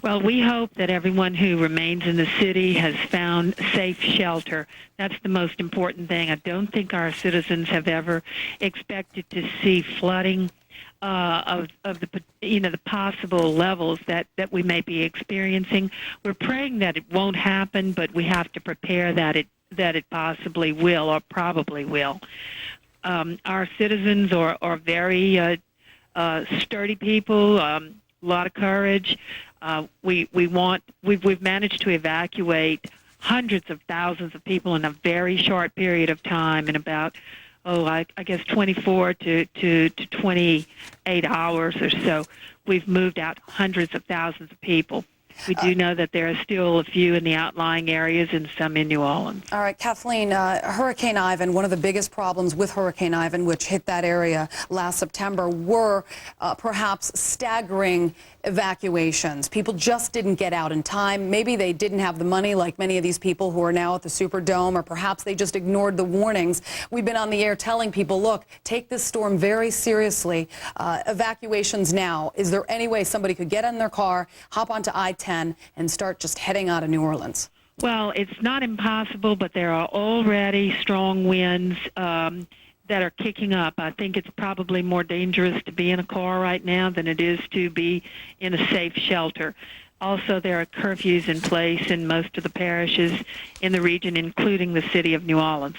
Well, we hope that everyone who remains in the city has found safe shelter. That's the most important thing. I don't think our citizens have ever expected to see flooding of the possible levels that we may be experiencing. We're praying that it won't happen, but we have to prepare that it possibly will or probably will. Our citizens are very sturdy people, a lot of courage. We've managed to evacuate hundreds of thousands of people in a very short period of time, in about, I guess 24 to 28 hours or so. We've moved out hundreds of thousands of people. We do know that there are still a few in the outlying areas and some in New Orleans. All right, Kathleen, Hurricane Ivan, one of the biggest problems with Hurricane Ivan, which hit that area last September, were perhaps staggering evacuations. People just didn't get out in time. Maybe they didn't have the money, like many of these people who are now at the Superdome, or perhaps they just ignored the warnings. We've been on the air telling people, look, take this storm very seriously. Evacuations now. Is there any way somebody could get in their car, hop onto I-10, and start just heading out of New Orleans? Well, it's not impossible, but there are already strong winds that are kicking up. I think it's probably more dangerous to be in a car right now than it is to be in a safe shelter. Also, there are curfews in place in most of the parishes in the region, including the city of New Orleans.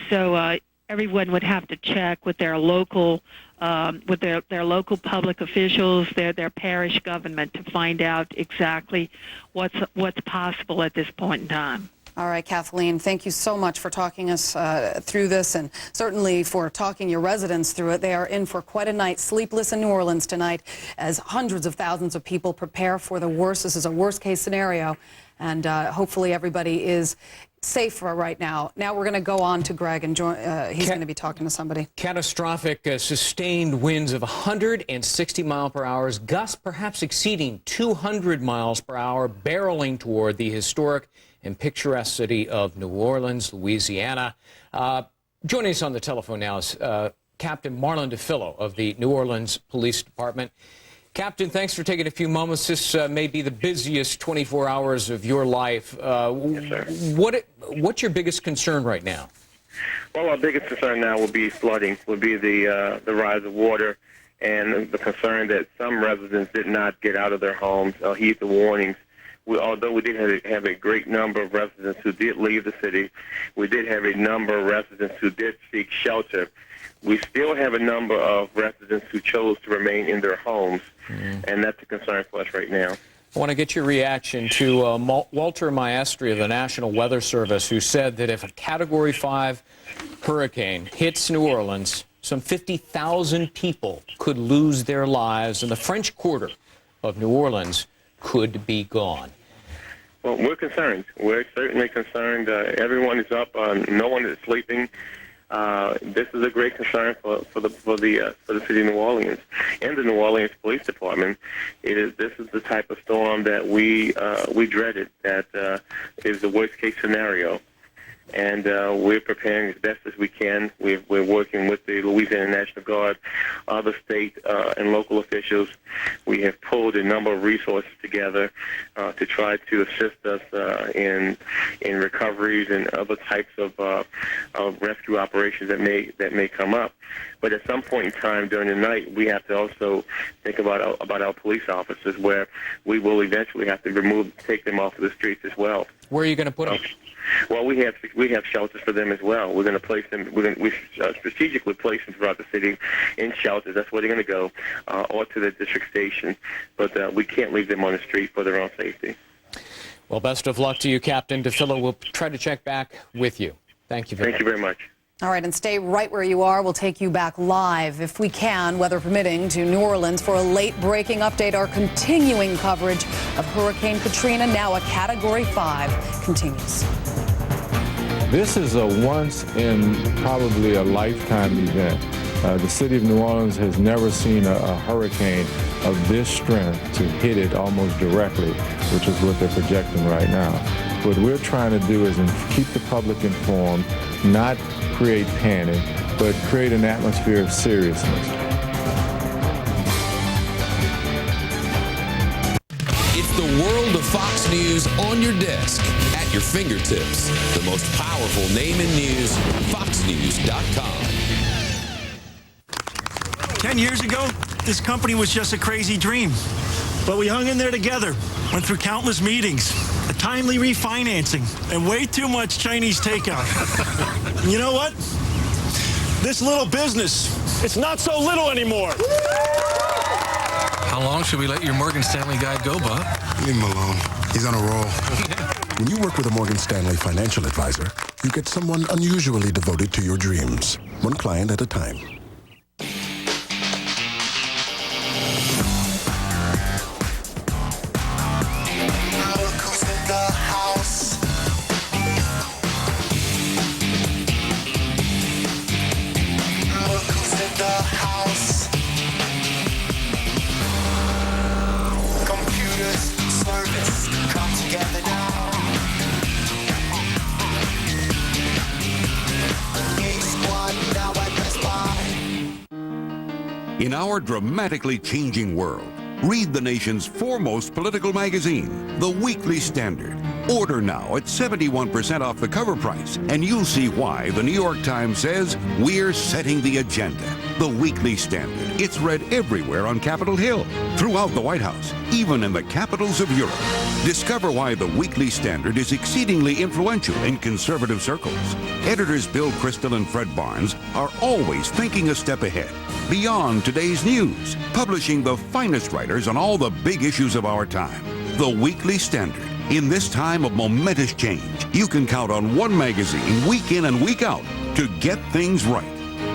So everyone would have to check with their local local public officials, their parish government, to find out exactly what's possible at this point in time. All right, Kathleen, thank you so much for talking us through this, and certainly for talking your residents through it. They are in for quite a night, sleepless in New Orleans tonight, as hundreds of thousands of people prepare for the worst. This is a worst-case scenario, and hopefully everybody is safe for right now. Now we're going to go on to Greg, and he's going to be talking to somebody. Catastrophic sustained winds of 160 miles per hour, gusts perhaps exceeding 200 miles per hour, barreling toward the historic and picturesque city of New Orleans, Louisiana. Joining us on the telephone now is Captain Marlon DeFillo of the New Orleans Police Department. Captain, thanks for taking a few moments. This may be the busiest 24 hours of your life. Yes, sir. What's your biggest concern right now? Well, our biggest concern now will be flooding, will be the rise of water, and the concern that some residents did not get out of their homes or heed the warnings. Although we did have a great number of residents who did leave the city, we did have a number of residents who did seek shelter. We still have a number of residents who chose to remain in their homes, and that's a concern for us right now. I want to get your reaction to Walter Maestri of the National Weather Service, who said that if a Category 5 hurricane hits New Orleans, some 50,000 people could lose their lives, and the French Quarter of New Orleans could be gone. Well, we're concerned. We're certainly concerned. Everyone is up. No one is sleeping. This is a great concern for the city of New Orleans and the New Orleans Police Department. This is the type of storm that we dreaded. That is the worst case scenario. and we're preparing as best as we can. We're working with the Louisiana National Guard, other state and local officials. We have pulled a number of resources together to try to assist us in recoveries and other types of rescue operations that may come up. But at some point in time during the night, we have to also think about our police officers, where we will eventually have to take them off of the streets as well. Where are you going to put them? Well, we have shelters for them as well. We're going to place them. We strategically place them throughout the city in shelters. That's where they're going to go, or to the district station. But we can't leave them on the street for their own safety. Well, best of luck to you, Captain DeFillo. We'll try to check back with you. Thank you very much. Thank you very much. All right, and stay right where you are. We'll take you back live, if we can, weather permitting, to New Orleans for a late-breaking update. Our continuing coverage of Hurricane Katrina, now a Category 5, continues. This is a once in probably a lifetime event. The city of New Orleans has never seen a hurricane of this strength to hit it almost directly, which is what they're projecting right now. What we're trying to do is keep the public informed, not create panic, but create an atmosphere of seriousness. It's the world of Fox News on your desk, at your fingertips. The most powerful name in news, foxnews.com. 10 years ago, this company was just a crazy dream. But we hung in there together, went through countless meetings, a timely refinancing, and way too much Chinese takeout. And you know what? This little business, it's not so little anymore. How long should we let your Morgan Stanley guy go, Bob? Leave him alone. He's on a roll. When you work with a Morgan Stanley financial advisor, you get someone unusually devoted to your dreams, one client at a time. In our dramatically changing world, read the nation's foremost political magazine, The Weekly Standard. Order now at 71% off the cover price, and you'll see why the New York Times says we're setting the agenda. The Weekly Standard. It's read everywhere on Capitol Hill, throughout the White House, even in the capitals of Europe. Discover why the Weekly Standard is exceedingly influential in conservative circles. Editors Bill Kristol and Fred Barnes are always thinking a step ahead, beyond today's news, publishing the finest writers on all the big issues of our time. The Weekly Standard. In this time of momentous change, you can count on one magazine week in and week out to get things right.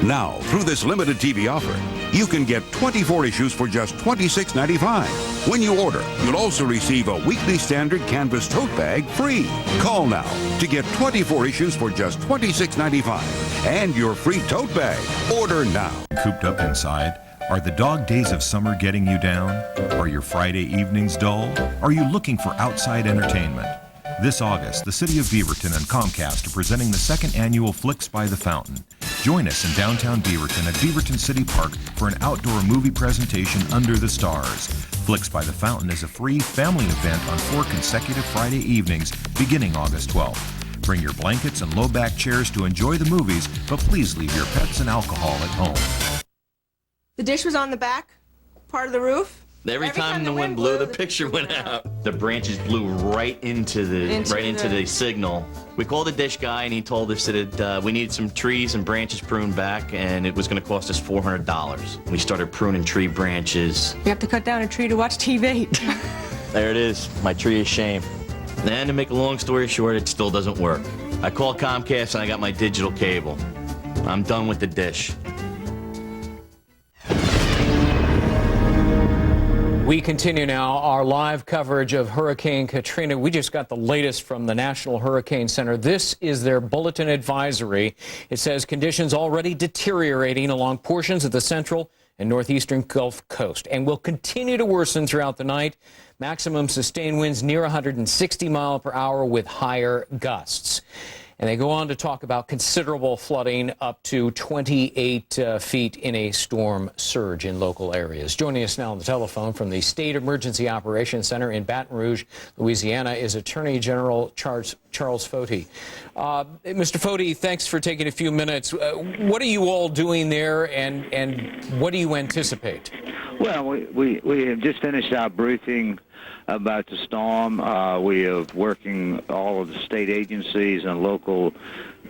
Now, through this limited TV offer, you can get 24 issues for just $26.95. When you order, you'll also receive a Weekly Standard canvas tote bag free. Call now to get 24 issues for just $26.95 and your free tote bag. Order now. Cooped up inside? Are the dog days of summer getting you down? Are your Friday evenings dull? Are you looking for outside entertainment? This August, the City of Beaverton and Comcast are presenting the second annual Flicks by the Fountain. Join us in downtown Beaverton at Beaverton City Park for an outdoor movie presentation under the stars. Flicks by the Fountain is a free family event on 4 consecutive Friday evenings beginning August 12th. Bring your blankets and low-back chairs to enjoy the movies, but please leave your pets and alcohol at home. The dish was on the back part of the roof. Every time the wind blew, the picture went out. The branches blew right into the signal. We called the dish guy, and he told us that we needed some trees and branches pruned back, and it was going to cost us $400. We started pruning tree branches. You have to cut down a tree to watch TV. There it is, my tree of shame. And to make a long story short, it still doesn't work. I called Comcast, and I got my digital cable. I'm done with the dish. We continue now our live coverage of Hurricane Katrina. We just got the latest from the National Hurricane Center. This is their bulletin advisory. It says conditions already deteriorating along portions of the central and northeastern Gulf Coast and will continue to worsen throughout the night. Maximum sustained winds near 160 miles per hour with higher gusts. And they go on to talk about considerable flooding up to 28 feet in a storm surge in local areas. Joining us now on the telephone from the State Emergency Operations Center in Baton Rouge, Louisiana, is Attorney General Charles Foti. Mr. Foti, thanks for taking a few minutes. What are you all doing there, and what do you anticipate? Well, we have just finished our briefing about the storm. We are working, all of the state agencies and local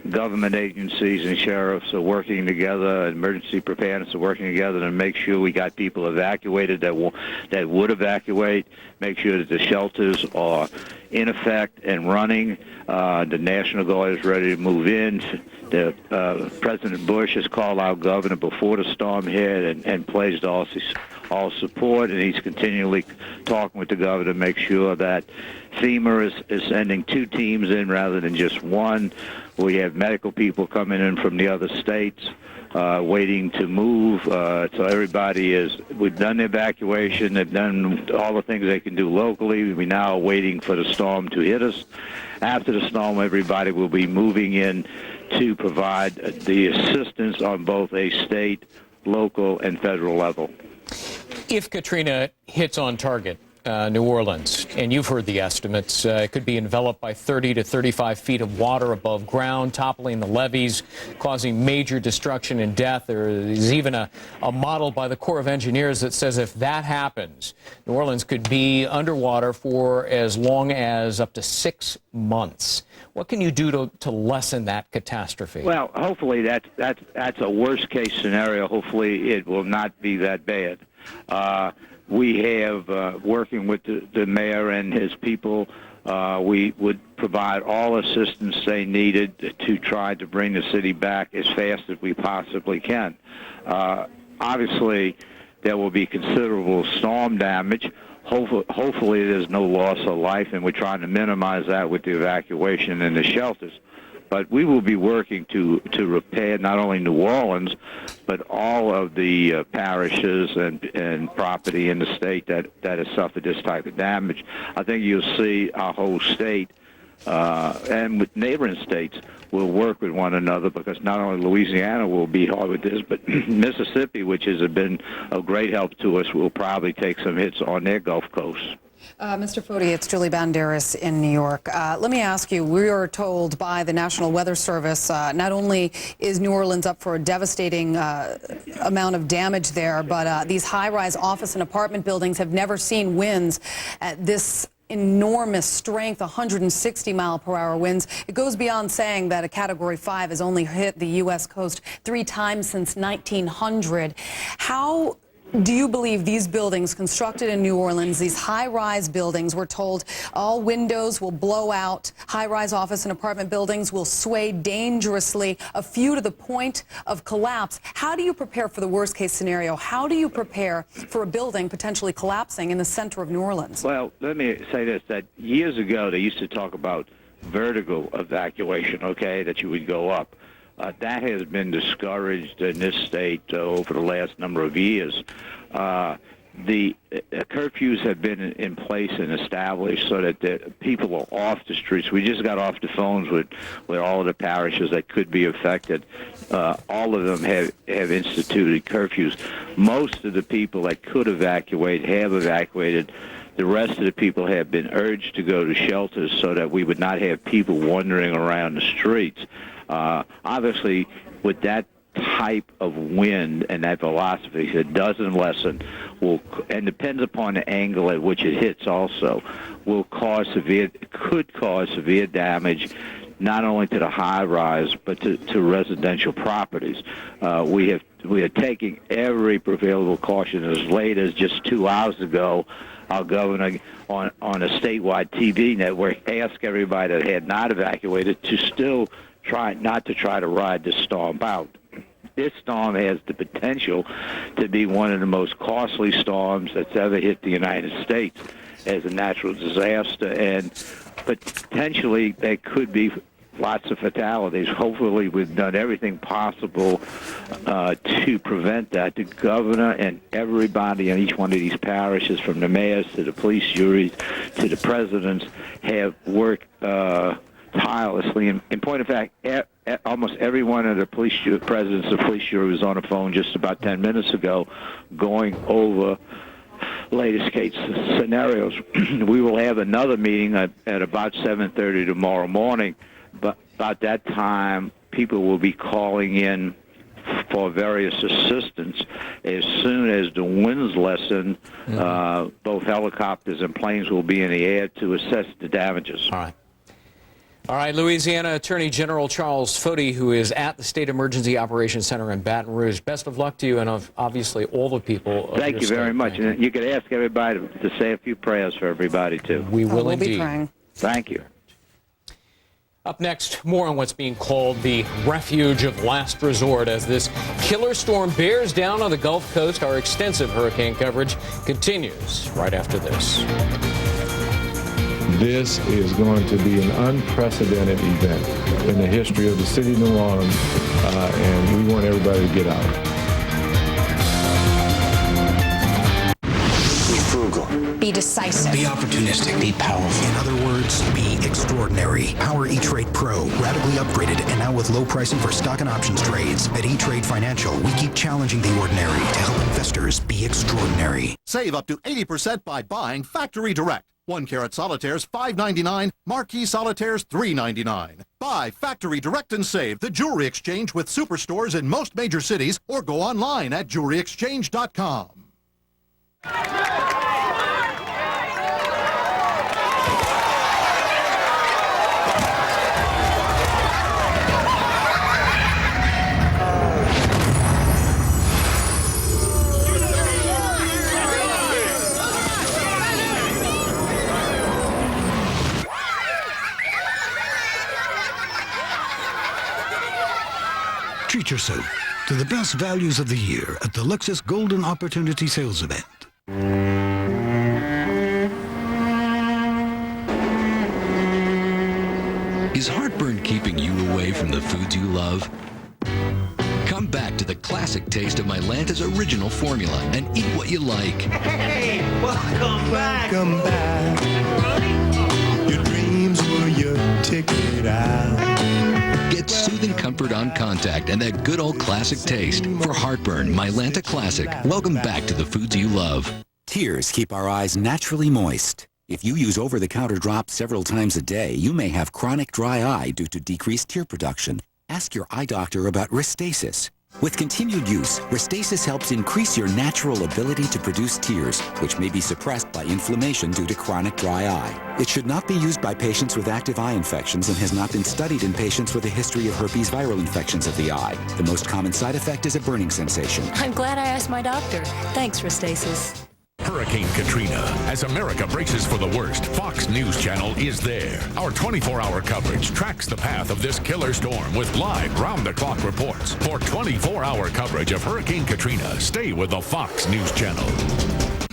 government agencies and sheriffs are working together, emergency preparedness are working together to make sure we got people evacuated that would evacuate, make sure that the shelters are in effect and running. The National Guard is ready to move in. President Bush has called our governor before the storm hit and pledged all support, and he's continually talking with the governor to make sure that FEMA is sending 2 teams in rather than just 1. We have medical people coming in from the other states waiting to move. So we've done the evacuation. They've done all the things they can do locally. We now are waiting for the storm to hit us. After the storm, everybody will be moving in to provide the assistance on both a state, local, and federal level. If Katrina hits on target, New Orleans, and you've heard the estimates, it could be enveloped by 30 to 35 feet of water above ground, toppling the levees, causing major destruction and death. There is even a model by the Corps of Engineers that says if that happens, New Orleans could be underwater for as long as up to 6 months. What can you do to lessen that catastrophe? Well, hopefully that's a worst-case scenario. Hopefully it will not be that bad. We have, working with the mayor and his people, we would provide all assistance they needed to try to bring the city back as fast as we possibly can. Obviously, there will be considerable storm damage. Hopefully there's no loss of life, and we're trying to minimize that with the evacuation and the shelters. But we will be working to repair not only New Orleans, but all of the parishes and property in the state that has suffered this type of damage. I think you'll see our whole state and with neighboring states will work with one another, because not only Louisiana will be hard with this, but Mississippi, which has been of great help to us, will probably take some hits on their Gulf Coast. Mr. Foti, it's Julie Banderas in New York. Let me ask you, we are told by the National Weather Service, not only is New Orleans up for a devastating amount of damage there, but these high-rise office and apartment buildings have never seen winds at this enormous strength, 160-mile-per-hour winds. It goes beyond saying that a Category 5 has only hit the U.S. coast 3 times since 1900. How do you believe these buildings constructed in New Orleans, these high-rise buildings, we're told all windows will blow out, high-rise office and apartment buildings will sway dangerously, a few to the point of collapse. How do you prepare for the worst-case scenario? How do you prepare for a building potentially collapsing in the center of New Orleans? Well, let me say this, that years ago they used to talk about vertical evacuation, okay, that you would go up. That has been discouraged in this state over the last number of years. The curfews have been in place and established so that the people are off the streets. We just got off the phones with all of the parishes that could be affected. All of them have instituted curfews. Most of the people that could evacuate have evacuated. The rest of the people have been urged to go to shelters so that we would not have people wandering around the streets. Obviously, with that type of wind and that velocity, if it doesn't lessen, and depends upon the angle at which it hits also, could cause severe damage not only to the high rise but to residential properties. We are taking every available caution. As late as just 2 hours ago, our governor on a statewide TV network asked everybody that had not evacuated to still try to ride this storm out. This storm has the potential to be one of the most costly storms that's ever hit the United States as a natural disaster, and potentially there could be lots of fatalities. Hopefully we've done everything possible to prevent that. The governor and everybody in each one of these parishes, from the mayors to the police juries to the presidents, have worked tirelessly Exactly. In point of fact, almost every one of the presidents of police jury was on the phone just about 10 minutes ago going over latest case scenarios. We will have another meeting at about 7:30 tomorrow morning, but about that time, people will be calling in for various assistance. As soon as the winds lessen, both helicopters and planes will be in the air to assess the damages. All right, Louisiana Attorney General Charles Foti, who is at the State Emergency Operations Center in Baton Rouge. Best of luck to you and obviously all the people. Thank you very much. And you could ask everybody to say a few prayers for everybody, too. We will we'll indeed. be praying. Thank you. Up next, more on what's being called the refuge of last resort as this killer storm bears down on the Gulf Coast. Our extensive hurricane coverage continues right after this. This is going to be an unprecedented event in the history of the city of New Orleans, and we want everybody to get out. Be decisive. Be opportunistic. Be powerful. In other words, be extraordinary. Power E-Trade Pro, radically upgraded and now with low pricing for stock and options trades. At E-Trade Financial, we keep challenging the ordinary to help investors be extraordinary. Save up to 80% by buying Factory Direct. 1 carat solitaires $5.99, marquee solitaires $3.99. Buy Factory Direct and save the Jewelry Exchange with superstores in most major cities or go online at jewelryexchange.com. Treat yourself to the best values of the year at the Lexus Golden Opportunity Sales Event. Is heartburn keeping you away from the foods you love? Come back to the classic taste of Mylanta's original formula and eat what you like. Hey, welcome back. Welcome back. Your dreams were your ticket out. Get soothing comfort on contact and that good old classic taste. For heartburn, Mylanta Classic. Welcome back to the foods you love. Tears keep our eyes naturally moist. If you use over-the-counter drops several times a day, you may have chronic dry eye due to decreased tear production. Ask your eye doctor about Restasis. With continued use, Restasis helps increase your natural ability to produce tears, which may be suppressed by inflammation due to chronic dry eye. It should not be used by patients with active eye infections and has not been studied in patients with a history of herpes viral infections of the eye. The most common side effect is a burning sensation. I'm glad I asked my doctor. Thanks, Restasis. Hurricane Katrina. As America braces for the worst, Fox News Channel is there. Our 24-hour coverage tracks the path of this killer storm with live, round-the-clock reports. For 24-hour coverage of Hurricane Katrina, stay with the Fox News Channel.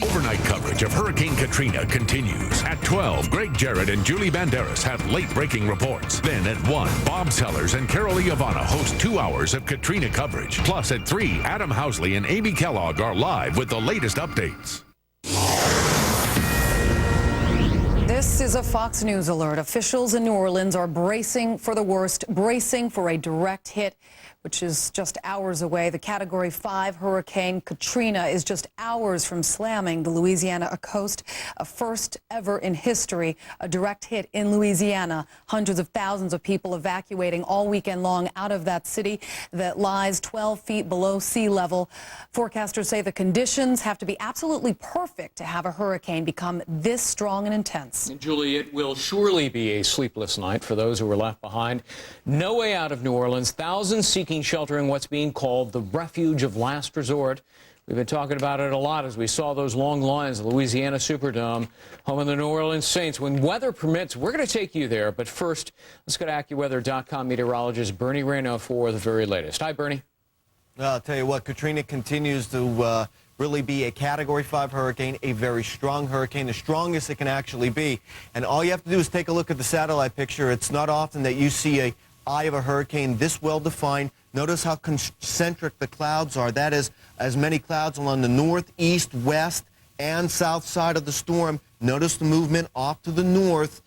Overnight coverage of Hurricane Katrina continues. At 12, Greg Jarrett and Julie Banderas have late-breaking reports. Then at 1, Bob Sellers and Carol Iavana host 2 hours of Katrina coverage. Plus at 3, Adam Housley and Amy Kellogg are live with the latest updates. This is a Fox News alert. Officials in New Orleans are bracing for the worst, bracing for a direct hit, which is just hours away. The Category 5 Hurricane Katrina is just hours from slamming the Louisiana coast, a first ever in history, a direct hit in Louisiana. Hundreds of thousands of people evacuating all weekend long out of that city that lies 12 feet below sea level. Forecasters say the conditions have to be absolutely perfect to have a hurricane become this strong and intense. And Julie, it will surely be a sleepless night for those who were left behind. No way out of New Orleans. Thousands seeking shelter in what's being called the refuge of last resort. We've been talking about it a lot as we saw those long lines, the Louisiana Superdome, home of the New Orleans Saints. When weather permits, we're going to take you there. But first, let's go to AccuWeather.com meteorologist Bernie Rayno for the very latest. Hi, Bernie. I'll tell you what, Katrina continues to really be a Category 5 hurricane, a very strong hurricane, the strongest it can actually be. And all you have to do is take a look at the satellite picture. It's not often that you see a eye of a hurricane this well defined. Notice how concentric the clouds are. That is as many clouds along the north, east, west, and south side of the storm. Notice the movement off to the north.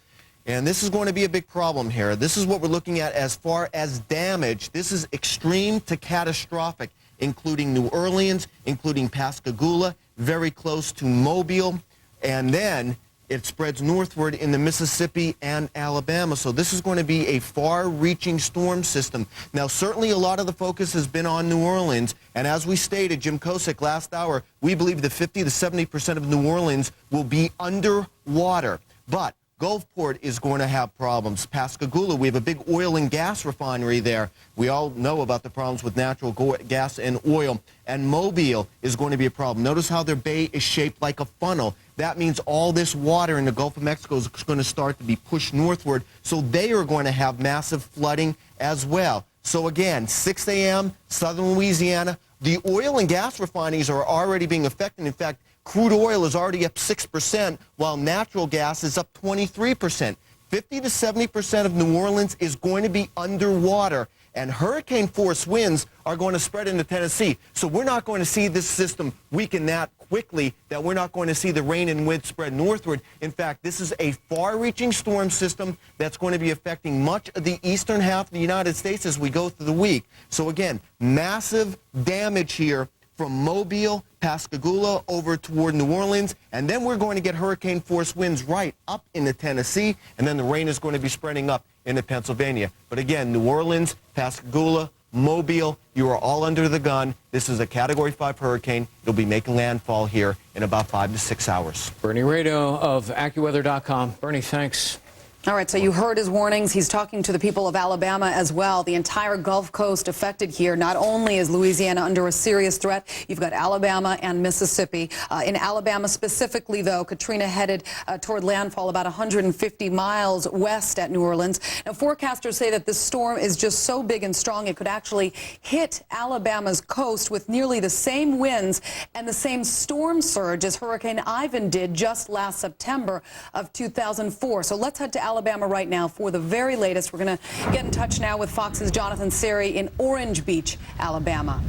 And this is going to be a big problem here. This is what we're looking at as far as damage. This is extreme to catastrophic, including New Orleans, including Pascagoula, very close to Mobile, and then it spreads northward in the Mississippi and Alabama. So this is going to be a far-reaching storm system. Now, certainly a lot of the focus has been on New Orleans, and as we stated, Jim Kosick last hour, we believe that 50 to 70% of New Orleans will be underwater. But Gulfport is going to have problems. Pascagoula, we have a big oil and gas refinery there. We all know about the problems with natural gas and oil. And Mobile is going to be a problem. Notice how their bay is shaped like a funnel. That means all this water in the Gulf of Mexico is going to start to be pushed northward. So they are going to have massive flooding as well. So again, 6 a.m., southern Louisiana, the oil and gas refineries are already being affected. In fact, crude oil is already up 6%, while natural gas is up 23%. 50 to 70% of New Orleans is going to be underwater, and hurricane-force winds are going to spread into Tennessee. So we're not going to see this system weaken that quickly, that we're not going to see the rain and wind spread northward. In fact, this is a far-reaching storm system that's going to be affecting much of the eastern half of the United States as we go through the week. So again, massive damage here from Mobile, Pascagoula, over toward New Orleans, and then we're going to get hurricane-force winds right up into Tennessee, and then the rain is going to be spreading up into Pennsylvania. But again, New Orleans, Pascagoula, Mobile, you are all under the gun. This is a Category 5 hurricane. It'll be making landfall here in about 5 to 6 hours. Bernie Rado of AccuWeather.com. Bernie, thanks. All right, so you heard his warnings. He's talking to the people of Alabama as well. The entire Gulf Coast affected here. Not only is Louisiana under a serious threat, you've got Alabama and Mississippi. In Alabama specifically, though, Katrina headed toward landfall about 150 miles west at New Orleans. Now, forecasters say that this storm is just so big and strong it could actually hit Alabama's coast with nearly the same winds and the same storm surge as Hurricane Ivan did just last September of 2004. So let's head to Alabama right now for the very latest. We're going to get in touch now with Fox's Jonathan Seri in Orange Beach, Alabama.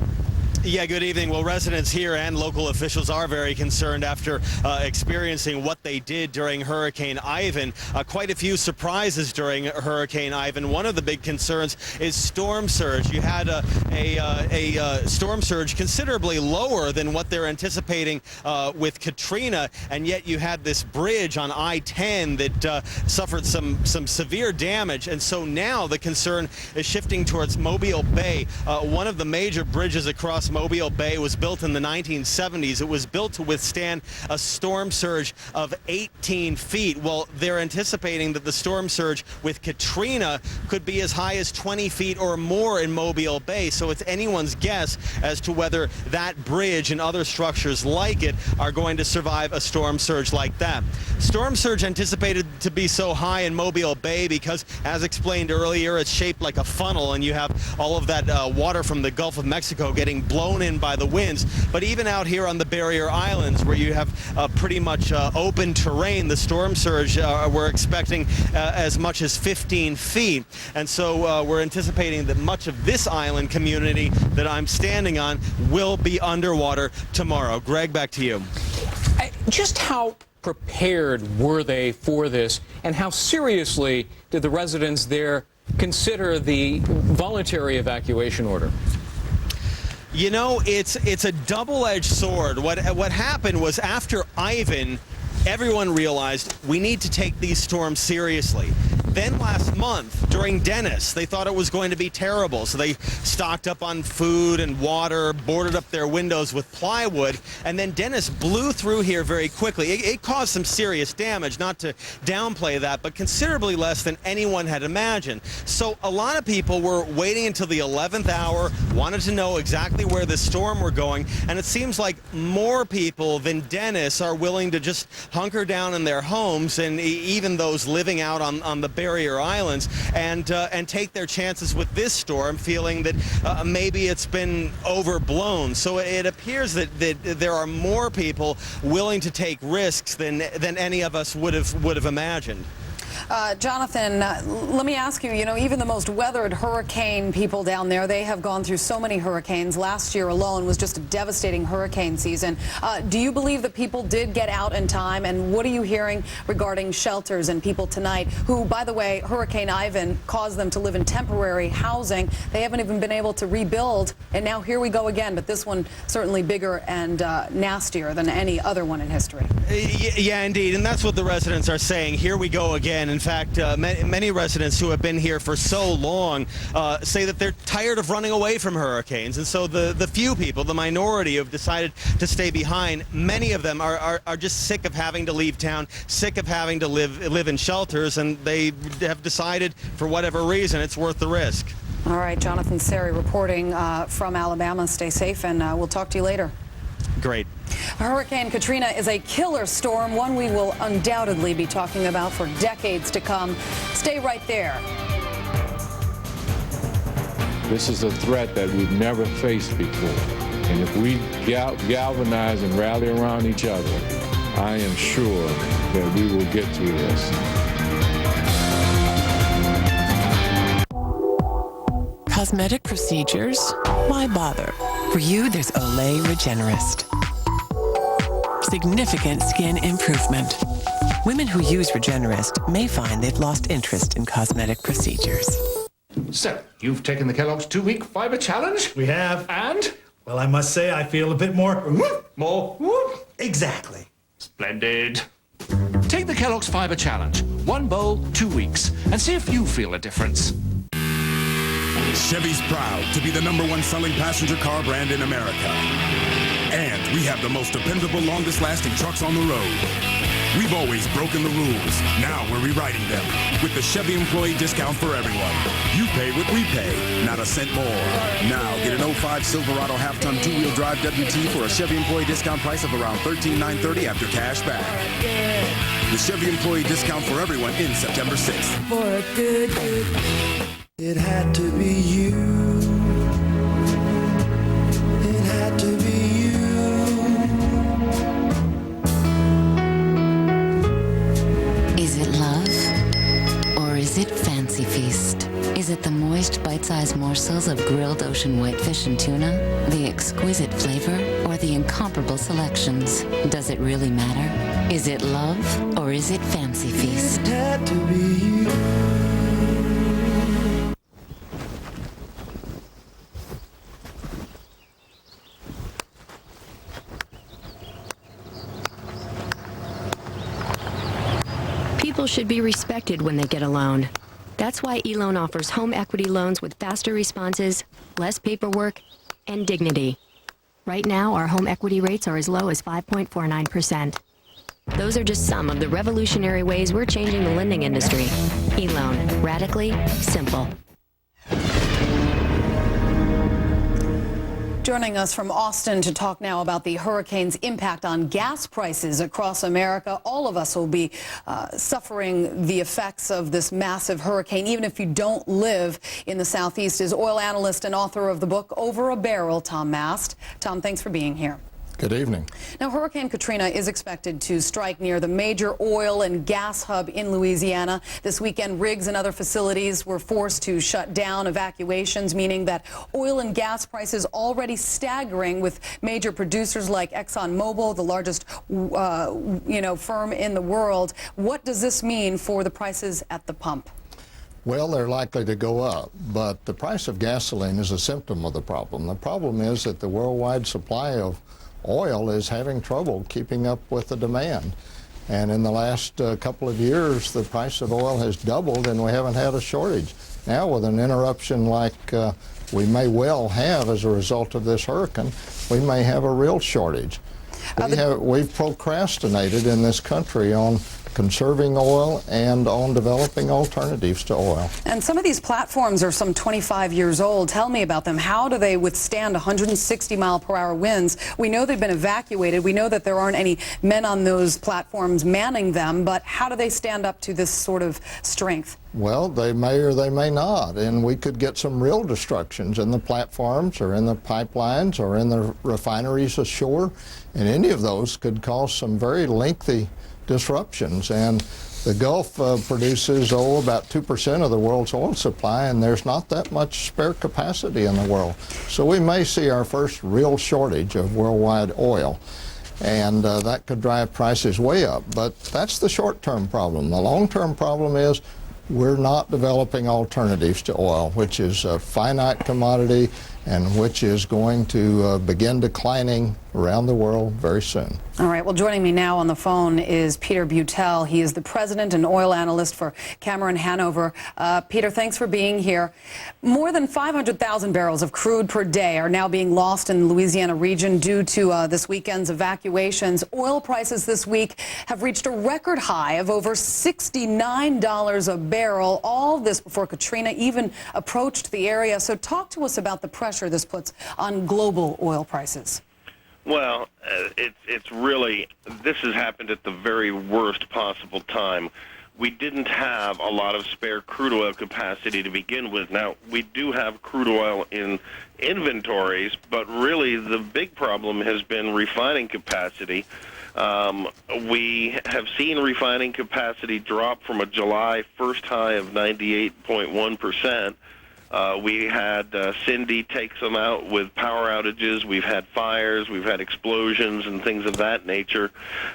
Yeah, good evening. Well, residents here and local officials are very concerned after experiencing what they did during Hurricane Ivan. Quite a few surprises during Hurricane Ivan. One of the big concerns is storm surge. You had a storm surge considerably lower than what they're anticipating with Katrina, and yet you had this bridge on I-10 that suffered some severe damage. And so now the concern is shifting towards Mobile Bay. One of the major bridges across Mobile Bay was built in the 1970s. It was built to withstand a storm surge of 18 feet. Well, they're anticipating that the storm surge with Katrina could be as high as 20 feet or more in Mobile Bay. So it's anyone's guess as to whether that bridge and other structures like it are going to survive a storm surge like that. Storm surge anticipated to be so high in Mobile Bay because, as explained earlier, it's shaped like a funnel, and you have all of that water from the Gulf of Mexico getting blown in by the winds. But even out here on the barrier islands, where you have pretty much open terrain, the storm surge we're expecting as much as 15 feet. And so we're anticipating that much of this island community that I'm standing on will be underwater tomorrow. Greg, back to you. Just how prepared were they for this, and how seriously did the residents there consider the voluntary evacuation order? You know, it's a double-edged sword. What happened was, after Ivan, everyone realized we need to take these storms seriously. Then last month, during Dennis, they thought it was going to be terrible, so they stocked up on food and water, boarded up their windows with plywood, and then Dennis blew through here very quickly. It caused some serious damage, not to downplay that, but considerably less than anyone had imagined. So a lot of people were waiting until the 11th hour, wanted to know exactly where this storm were going, and it seems like more people than Dennis are willing to just hunker down in their homes, and even those living out on the barrier islands, and take their chances with this storm, feeling that maybe it's been overblown. So it appears that there are more people willing to take risks than any of us would have imagined. Jonathan, let me ask you, even the most weathered hurricane people down there, they have gone through so many hurricanes. Last year alone was just a devastating hurricane season. Do you believe that people did get out in time? And what are you hearing regarding shelters and people tonight who, by the way, Hurricane Ivan caused them to live in temporary housing? They haven't even been able to rebuild. And now here we go again. But this one certainly bigger and nastier than any other one in history. Yeah, indeed. And that's what the residents are saying. Here we go again. In fact, many residents who have been here for so long say that they're tired of running away from hurricanes. And so the few people, the minority who have decided to stay behind, many of them are just sick of having to leave town, sick of having to live in shelters, and they have decided, for whatever reason, it's worth the risk. All right, Jonathan Seri reporting from Alabama. Stay safe, and we'll talk to you later. Great. Hurricane Katrina is a killer storm, one we will undoubtedly be talking about for decades to come. Stay right there. This is a threat that we've never faced before. And if we galvanize and rally around each other, I am sure that we will get through this. Cosmetic procedures? Why bother? For you, there's Olay Regenerist. Significant skin improvement. Women who use Regenerist may find they've lost interest in cosmetic procedures. So, you've taken the Kellogg's 2-week fiber challenge? We have. And? Well, I must say I feel a bit more... More? Exactly. Splendid. Take the Kellogg's Fiber Challenge. 1 bowl, 2 weeks, and see if you feel a difference. Chevy's proud to be the #1 selling passenger car brand in America. And we have the most dependable, longest-lasting trucks on the road. We've always broken the rules. Now we're rewriting them with the Chevy employee discount for everyone. You pay what we pay, not a cent more. Now get an 05 Silverado half-ton 2-wheel drive WT for a Chevy employee discount price of around $13,930 after cash back. The Chevy employee discount for everyone ends September 6th. For a good. It had to be you. It had to be you. Is it love? Or is it fancy feast? Is it the moist, bite-sized morsels of grilled ocean whitefish and tuna? The exquisite flavor? Or the incomparable selections? Does it really matter? Is it love? Or is it fancy feast? It had to be you. People should be respected when they get a loan. That's why eLoan offers home equity loans with faster responses, less paperwork, and dignity. Right now, our home equity rates are as low as 5.49%. Those are just some of the revolutionary ways we're changing the lending industry. eLoan, radically simple. Joining us from Austin to talk now about the hurricane's impact on gas prices across America. All of us will be suffering the effects of this massive hurricane, even if you don't live in the Southeast, is oil analyst and author of the book Over a Barrel, Tom Mast. Tom, thanks for being here. Good evening. Now, Hurricane Katrina is expected to strike near the major oil and gas hub in Louisiana. This weekend, rigs and other facilities were forced to shut down evacuations, meaning that oil and gas prices already staggering, with major producers like ExxonMobil, the largest firm in the world. What does this mean for the prices at the pump? Well, they're likely to go up, but the price of gasoline is a symptom of the problem. The problem is that the worldwide supply of oil is having trouble keeping up with the demand. And in the last couple of years, the price of oil has doubled and we haven't had a shortage. Now, with an interruption like we may well have as a result of this hurricane, we may have a real shortage. We've procrastinated in this country on conserving oil and on developing alternatives to oil. And some of these platforms are some 25 years old. Tell me about them. How do they withstand 160-mile-per-hour winds? We know they've been evacuated. We know that there aren't any men on those platforms manning them, but how do they stand up to this sort of strength? Well, they may or they may not, and we could get some real destructions in the platforms or in the pipelines or in the refineries ashore, and any of those could cause some very lengthy disruptions. And The Gulf produces, about 2% of the world's oil supply, and there's not that much spare capacity in the world. So we may see our first real shortage of worldwide oil, and that could drive prices way up. But that's the short-term problem. The long-term problem is we're not developing alternatives to oil, which is a finite commodity and which is going to begin declining around the world very soon. All right, well, joining me now on the phone is Peter Butel. He is the president and oil analyst for Cameron Hanover. Peter, thanks for being here. More than 500,000 barrels of crude per day are now being lost in the Louisiana region due to this weekend's evacuations. Oil prices this week have reached a record high of over $69 a barrel, all this before Katrina even approached the area. So talk to us about the pressure this puts on global oil prices. Well, it's really, this has happened at the very worst possible time. We didn't have a lot of spare crude oil capacity to begin with. Now, we do have crude oil in inventories, but really the big problem has been refining capacity. We have seen refining capacity drop from a July 1st high of 98.1%. We had Cindy take some out with power outages. We've had fires. We've had explosions and things of that nature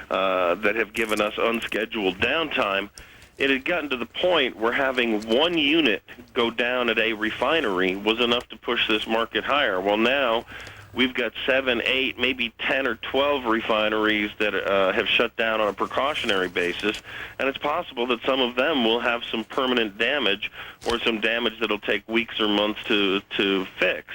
that have given us unscheduled downtime. It had gotten to the point where having one unit go down at a refinery was enough to push this market higher. Well, now we've got 7, 8, maybe 10 or 12 refineries that have shut down on a precautionary basis, and it's possible that some of them will have some permanent damage or some damage that'll take weeks or months to fix.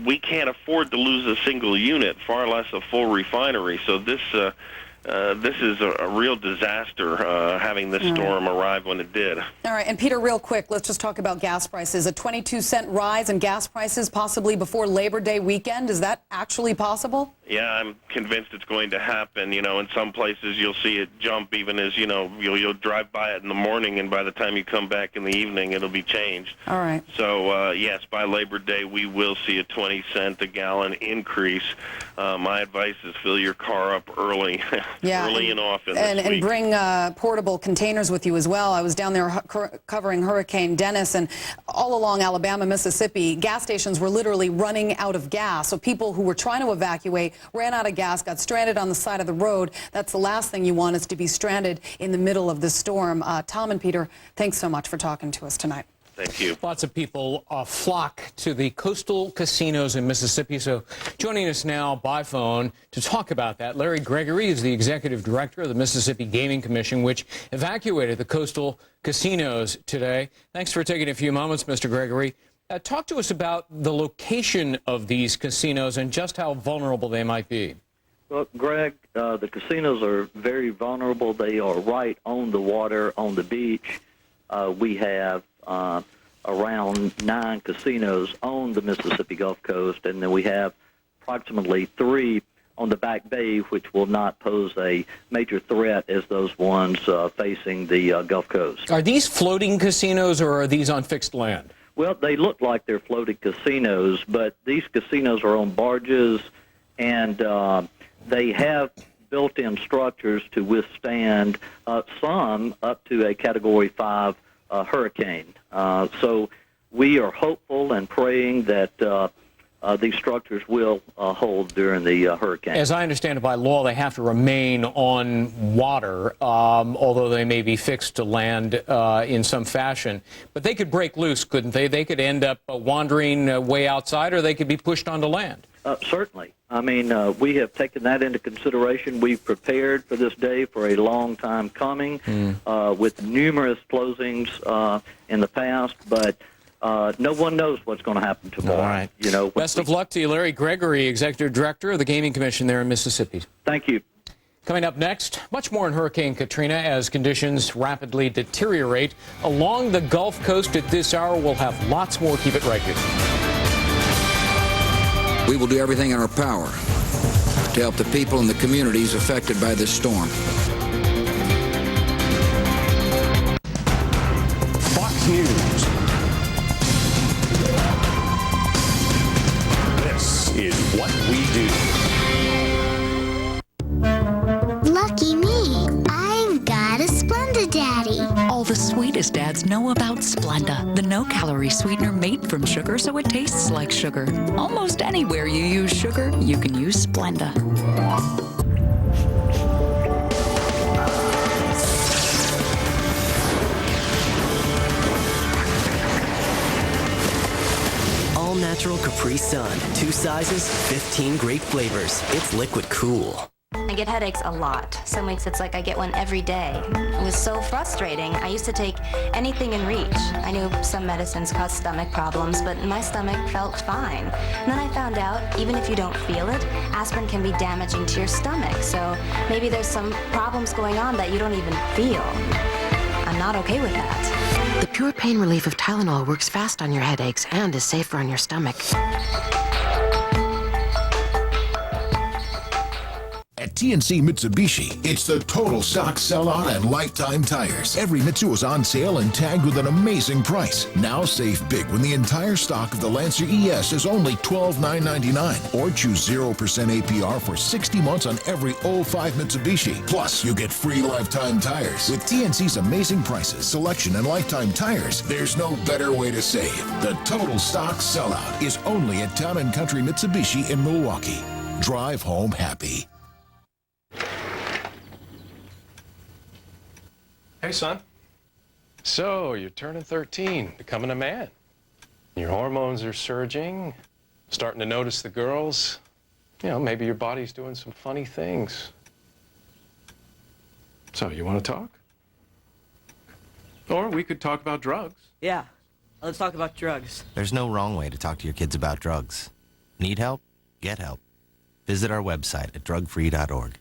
We can't afford to lose a single unit, far less a full refinery. So this is a real disaster, having this storm arrive when it did. All right, and Peter, real quick, let's just talk about gas prices. A 22-cent rise in gas prices possibly before Labor Day weekend. Is that actually possible? Yeah, I'm convinced it's going to happen. You know, in some places you'll see it jump even as, you know, you'll drive by it in the morning, and by the time you come back in the evening, it'll be changed. All right. So, yes, by Labor Day, we will see a 20-cent a gallon increase. My advice is fill your car up early. Yeah, early and often and bring portable containers with you as well. I was down there covering Hurricane Dennis, and all along Alabama, Mississippi, gas stations were literally running out of gas. So people who were trying to evacuate ran out of gas, got stranded on the side of the road. That's the last thing you want, is to be stranded in the middle of the storm. Tom and Peter, thanks so much for talking to us tonight. Thank you. Lots of people flock to the coastal casinos in Mississippi. So joining us now by phone to talk about that, Larry Gregory is the executive director of the Mississippi Gaming Commission, which evacuated the coastal casinos today. Thanks for taking a few moments, Mr. Gregory. Talk to us about the location of these casinos and just how vulnerable they might be. Well, Greg, the casinos are very vulnerable. They are right on the water, on the beach. We have around 9 casinos on the Mississippi Gulf Coast, and then we have approximately 3 on the Back Bay, which will not pose a major threat as those ones facing the Gulf Coast. Are these floating casinos, or are these on fixed land? Well, they look like they're floating casinos, but these casinos are on barges, and they have built-in structures to withstand some up to a Category 5 hurricane. So we are hopeful and praying that these structures will hold during the hurricane. As I understand it, by law, they have to remain on water, although they may be fixed to land in some fashion. But they could break loose, couldn't they? They could end up wandering way outside, or they could be pushed onto land. Certainly. I mean, we have taken that into consideration. We've prepared for this day for a long time coming with numerous closings in the past, but no one knows what's going to happen tomorrow. All right. You know, best of luck to you, Larry Gregory, Executive Director of the Gaming Commission there in Mississippi. Thank you. Coming up next, much more on Hurricane Katrina as conditions rapidly deteriorate along the Gulf Coast at this hour. We'll have lots more. Keep it right here. We will do everything in our power to help the people and the communities affected by this storm. Fox News. This is what we do. Lucky me, I've got a Splenda know about Splenda, the no-calorie sweetener made from sugar so it tastes like sugar. Almost anywhere you use sugar, you can use Splenda. All-natural Capri Sun. 2 sizes, 15 great flavors. It's liquid cool. I get headaches a lot. Some weeks it's like I get one every day. It was so frustrating. I used to take anything in reach. I knew some medicines cause stomach problems, but my stomach felt fine. And then I found out, even if you don't feel it, aspirin can be damaging to your stomach. So maybe there's some problems going on that you don't even feel. I'm not okay with that. The pure pain relief of Tylenol works fast on your headaches and is safer on your stomach. At TNC Mitsubishi, it's the total stock sellout and lifetime tires. Every Mitsu is on sale and tagged with an amazing price. Now save big when the entire stock of the Lancer ES is only $12,999. Or choose 0% APR for 60 months on every 05 Mitsubishi. Plus, you get free lifetime tires. With TNC's amazing prices, selection, and lifetime tires, there's no better way to save. The total stock sellout is only at Town & Country Mitsubishi in Milwaukee. Drive home happy. Hey, son. So, you're turning 13, becoming a man. Your hormones are surging, starting to notice the girls. You know, maybe your body's doing some funny things. So, you want to talk? Or we could talk about drugs. Yeah, let's talk about drugs. There's no wrong way to talk to your kids about drugs. Need help? Get help. Visit our website at drugfree.org.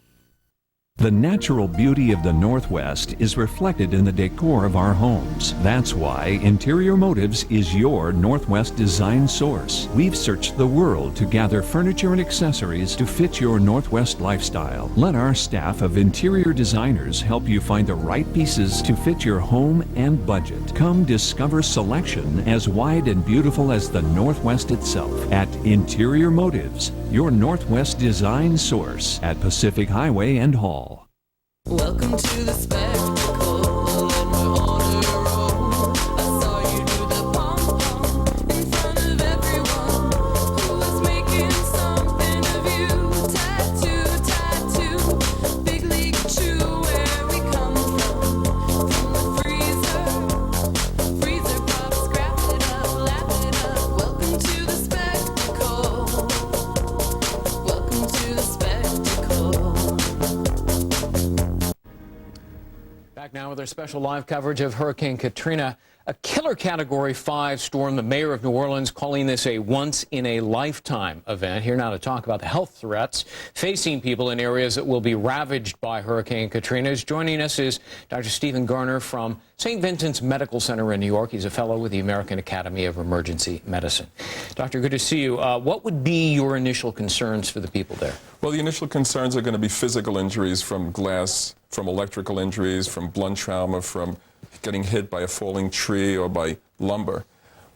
The natural beauty of the Northwest is reflected in the decor of our homes. That's why Interior Motives is your Northwest design source. We've searched the world to gather furniture and accessories to fit your Northwest lifestyle. Let our staff of interior designers help you find the right pieces to fit your home and budget. Come discover selection as wide and beautiful as the Northwest itself at Interior Motives, your Northwest design source at Pacific Highway and Hall. Welcome to the spectacle, and we're on a roll. I saw you do the pom-pom in front of everyone who was making something of you. Tattoo, tattoo, big league chew, where we come from the freezer pop, scrap it up, laugh it up. Welcome to the spectacle, welcome to the spectacle. Back now with our special live coverage of Hurricane Katrina, a killer Category 5 storm. The mayor of New Orleans calling this a once-in-a-lifetime event. Here now to talk about the health threats facing people in areas that will be ravaged by Hurricane Katrina. Joining us is Dr. Stephen Garner from St. Vincent's Medical Center in New York. He's a fellow with the American Academy of Emergency Medicine. Doctor, good to see you. What would be your initial concerns for the people there? Well, the initial concerns are going to be physical injuries from glass, from electrical injuries, from blunt trauma, from getting hit by a falling tree or by lumber.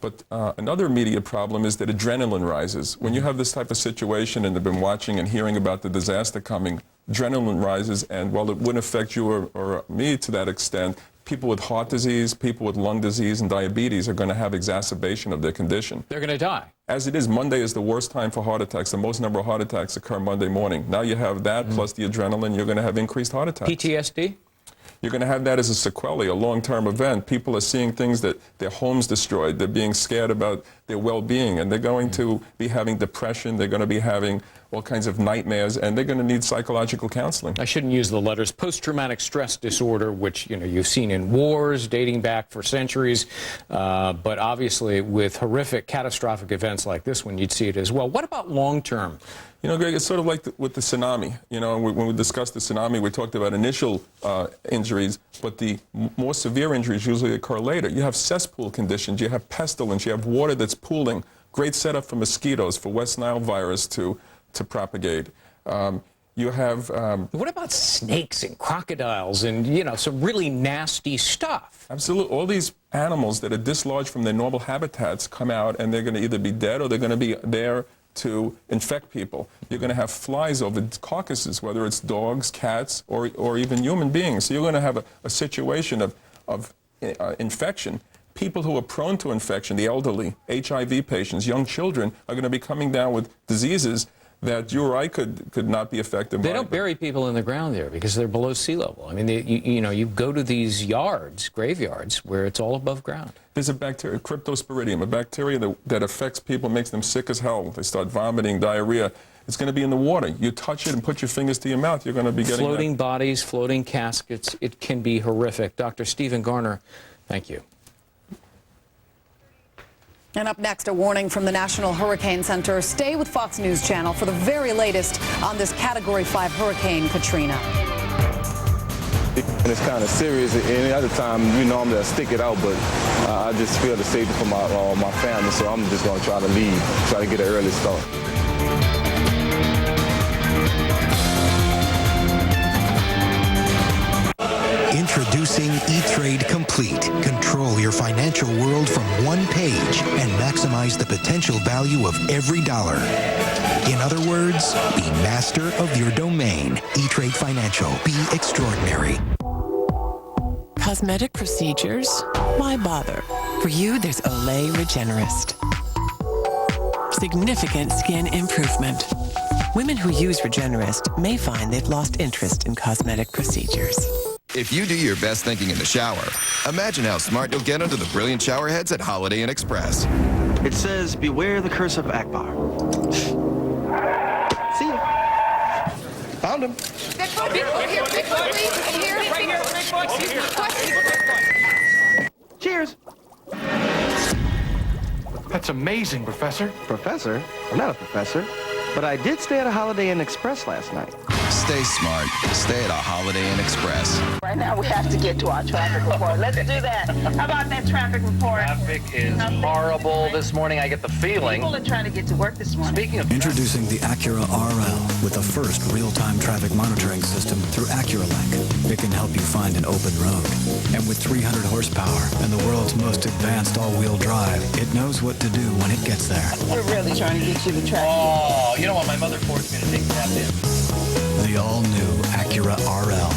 But another immediate problem is that adrenaline rises. When you have this type of situation and have been watching and hearing about the disaster coming, adrenaline rises, and while it wouldn't affect you or me to that extent, people with heart disease, people with lung disease and diabetes are going to have exacerbation of their condition. They're going to die. As it is, Monday is the worst time for heart attacks. The most number of heart attacks occur Monday morning. Now you have that plus the adrenaline, you're going to have increased heart attacks. PTSD? You're going to have that as a sequelae, a long-term event. People are seeing things that their homes destroyed. They're being scared about their well-being, and they're going to be having depression. They're going to be having all kinds of nightmares, and they're going to need psychological counseling. I shouldn't use the letters post-traumatic stress disorder, which you've seen in wars dating back for centuries, but obviously with horrific, catastrophic events like this one, you'd see it as well. What about long-term? You know, Greg, it's sort of like with the tsunami. You know, when we discussed the tsunami, we talked about initial injuries, but the more severe injuries usually occur later. You have cesspool conditions, you have pestilence, you have water that's pooling. Great setup for mosquitoes, for West Nile virus to propagate. You have... what about snakes and crocodiles and, some really nasty stuff? Absolutely. All these animals that are dislodged from their normal habitats come out, and they're going to either be dead or they're going to be there to infect people. You're going to have flies over carcasses, whether it's dogs, cats, or even human beings. So you're going to have a situation of infection, people who are prone to infection, the elderly, HIV patients, young children, are going to be coming down with diseases that you or I could not be affected by. They don't bury people in the ground there because they're below sea level. I mean, you go to these yards, graveyards, where it's all above ground. There's a bacteria, Cryptosporidium, a bacteria that affects people, makes them sick as hell. They start vomiting, diarrhea. It's going to be in the water. You touch it and put your fingers to your mouth, you're going to be getting floating bodies, floating caskets. It can be horrific. Dr. Stephen Garner, thank you. And up next, a warning from the National Hurricane Center. Stay with Fox News Channel for the very latest on this Category 5 Hurricane Katrina. And it's kind of serious. Any other time, normally I stick it out, but I just feel the safety for my family, so I'm just going to try to leave, try to get an early start. Introducing E-Trade Complete. Control your financial world from one page and maximize the potential value of every dollar. In other words, be master of your domain. E-Trade Financial. Be extraordinary. Cosmetic procedures? Why bother? For you, there's Olay Regenerist. Significant skin improvement. Women who use Regenerist may find they've lost interest in cosmetic procedures. If you do your best thinking in the shower, imagine how smart you'll get under the brilliant shower heads at Holiday Inn Express. It says, beware the curse of Akbar. See ya. Found him. Bigfoot, here, Bigfoot, please. Here, right here, Bigfoot. Cheers. That's amazing, Professor. Professor? I'm not a professor, but I did stay at a Holiday Inn Express last night. Stay smart. Stay at a Holiday Inn Express. Right now we have to get to our traffic report. Let's do that. How about that traffic report? Traffic is horrible this morning. I get the feeling. People are trying to get to work this morning. Speaking of Introducing the Acura RL with the first real-time traffic monitoring system through AcuraLink. It can help you find an open road. And with 300 horsepower and the world's most advanced all-wheel drive, it knows what to do when it gets there. We're really trying to get you to traffic. Oh, you know what? My mother forced me to take that in. The all-new Acura RL.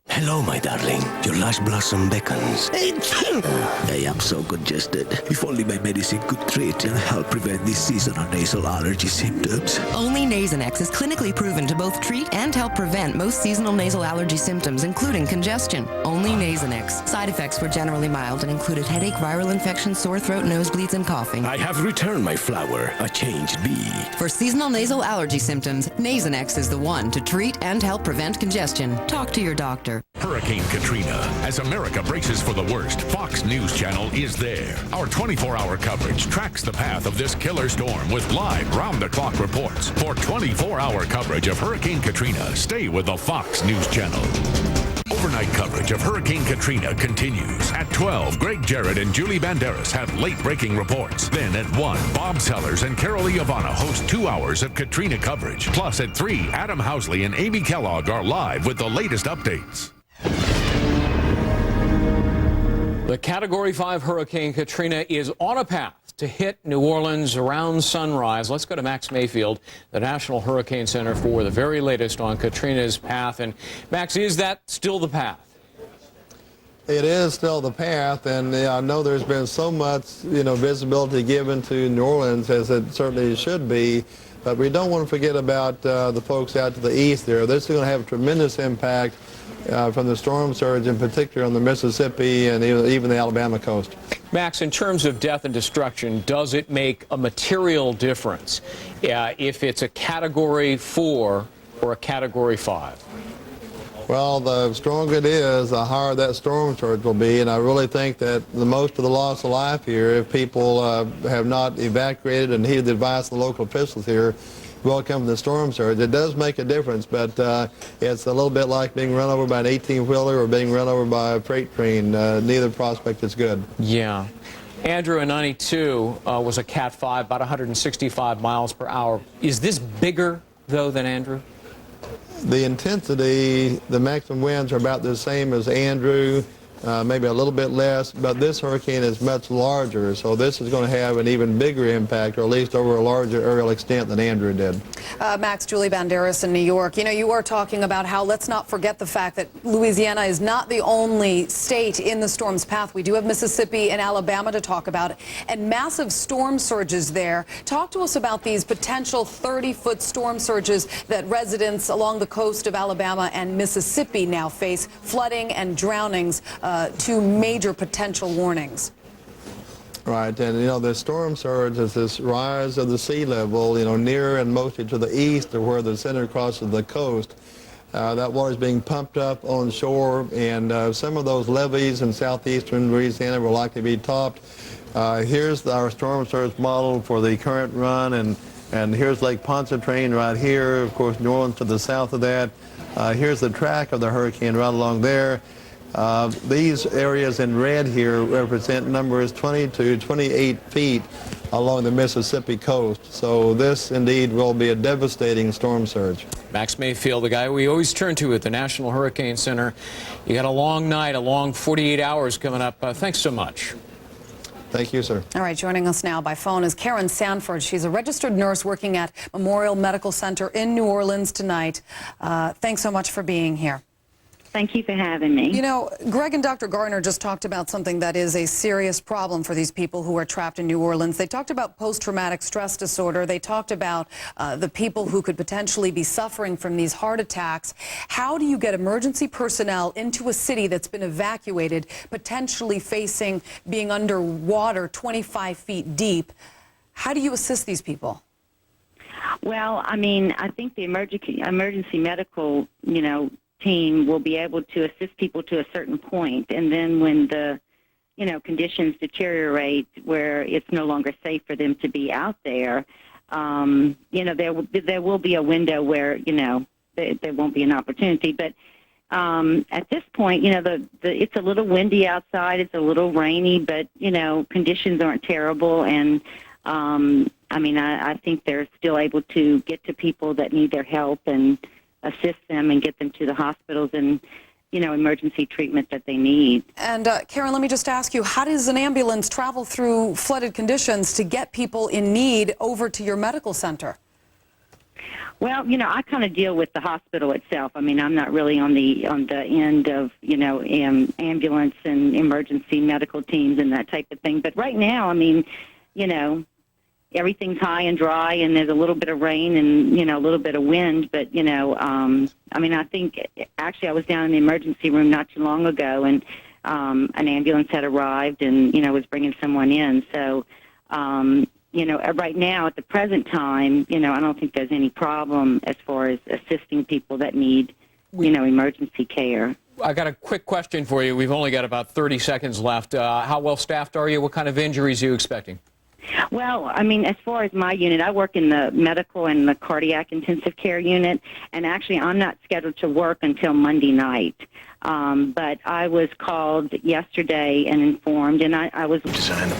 Hello, my darling. Your last blossom beckons. I am so congested. If only my medicine could treat and help prevent these seasonal nasal allergy symptoms. Only Nasonex is clinically proven to both treat and help prevent most seasonal nasal allergy symptoms, including congestion. Only Nasonex. Side effects were generally mild and included headache, viral infection, sore throat, nosebleeds, and coughing. I have returned my flower, a changed bee. For seasonal nasal allergy symptoms, Nasonex is the one to treat and help prevent congestion. Talk to your doctor. Hurricane Katrina. As America braces for the worst, Fox News Channel is there. Our 24-hour coverage tracks the path of this killer storm with live round-the-clock reports. For 24-hour coverage of Hurricane Katrina, stay with the Fox News Channel. Overnight coverage of Hurricane Katrina continues. At 12, Greg Jarrett and Julie Banderas have late-breaking reports. Then at 1, Bob Sellers and Carol Ivana host 2 hours of Katrina coverage. Plus at 3, Adam Housley and Amy Kellogg are live with the latest updates. The Category 5 Hurricane Katrina is on a path to hit New Orleans around sunrise. Let's go to Max Mayfield, the National Hurricane Center, for the very latest on Katrina's path. And Max, is that still the path? It is still the path, and I know there's been so much, visibility given to New Orleans, as it certainly should be. But we don't want to forget about the folks out to the east there. This is going to have a tremendous impact from the storm surge, in particular on the Mississippi and even the Alabama coast. Max, in terms of death and destruction, does it make a material difference if it's a Category 4 or a Category 5? Well, the stronger it is, the higher that storm surge will be, and I really think that the most of the loss of life here, if people have not evacuated and heeded the advice of the local officials here, will come from the storm surge. It does make a difference, but it's a little bit like being run over by an 18-wheeler or being run over by a freight train. Neither prospect is good. Yeah. Andrew in 92 was a Cat 5, about 165 miles per hour. Is this bigger, though, than Andrew? The intensity, the maximum winds are about the same as Andrew. maybe a little bit less, but this hurricane is much larger, so this is going to have an even bigger impact, or at least over a larger aerial extent than Andrew did. Max, Julie Banderas in New York. You know, you are talking about how, let's not forget the fact that Louisiana is not the only state in the storm's path. We do have Mississippi and Alabama to talk about, and massive storm surges there. Talk to us about these potential 30-foot storm surges that residents along the coast of Alabama and Mississippi now face, flooding and drownings, two major potential warnings. Right, and you know, the storm surge is this rise of the sea level, you know, near and mostly to the east of where the center crosses the coast. That water is being pumped up on shore, and some of those levees in southeastern Louisiana will likely be topped. Here's our storm surge model for the current run, and here's Lake Pontchartrain right here, of course New Orleans to the south of that. Here's the track of the hurricane right along there. These areas in red here represent numbers 20 to 28 feet along the Mississippi coast. So this indeed will be a devastating storm surge. Max Mayfield, the guy we always turn to at the National Hurricane Center. You got a long night, a long 48 hours coming up. Thanks so much. Thank you, sir. All right, joining us now by phone is Karen Sanford. She's a registered nurse working at Memorial Medical Center in New Orleans tonight. Thanks so much for being here. Thank you for having me. You know, Greg and Dr. Gardner just talked about something that is a serious problem for these people who are trapped in New Orleans. They talked about post-traumatic stress disorder. They talked about the people who could potentially be suffering from these heart attacks. How do you get emergency personnel into a city that's been evacuated, potentially facing being underwater 25 feet deep? How do you assist these people? Well, I mean, I think the emergency medical, team will be able to assist people to a certain point, and then when the conditions deteriorate where it's no longer safe for them to be out there, there will be a window where there won't be an opportunity. But at this point, it's a little windy outside, it's a little rainy, but conditions aren't terrible, and I think they're still able to get to people that need their help and assist them and get them to the hospitals and, emergency treatment that they need. And Karen, let me just ask you, how does an ambulance travel through flooded conditions to get people in need over to your medical center? Well, I kind of deal with the hospital itself. I mean, I'm not really on the end of, ambulance and emergency medical teams and that type of thing. But right now, everything's high and dry, and there's a little bit of rain and, a little bit of wind. But, I think actually I was down in the emergency room not too long ago, and an ambulance had arrived and, was bringing someone in. So, right now at the present time, I don't think there's any problem as far as assisting people that need, emergency care. I got a quick question for you. We've only got about 30 seconds left. How well staffed are you? What kind of injuries are you expecting? Well, as far as my unit, I work in the medical and the cardiac intensive care unit, and actually I'm not scheduled to work until Monday night. But I was called yesterday and informed, and I was... Design the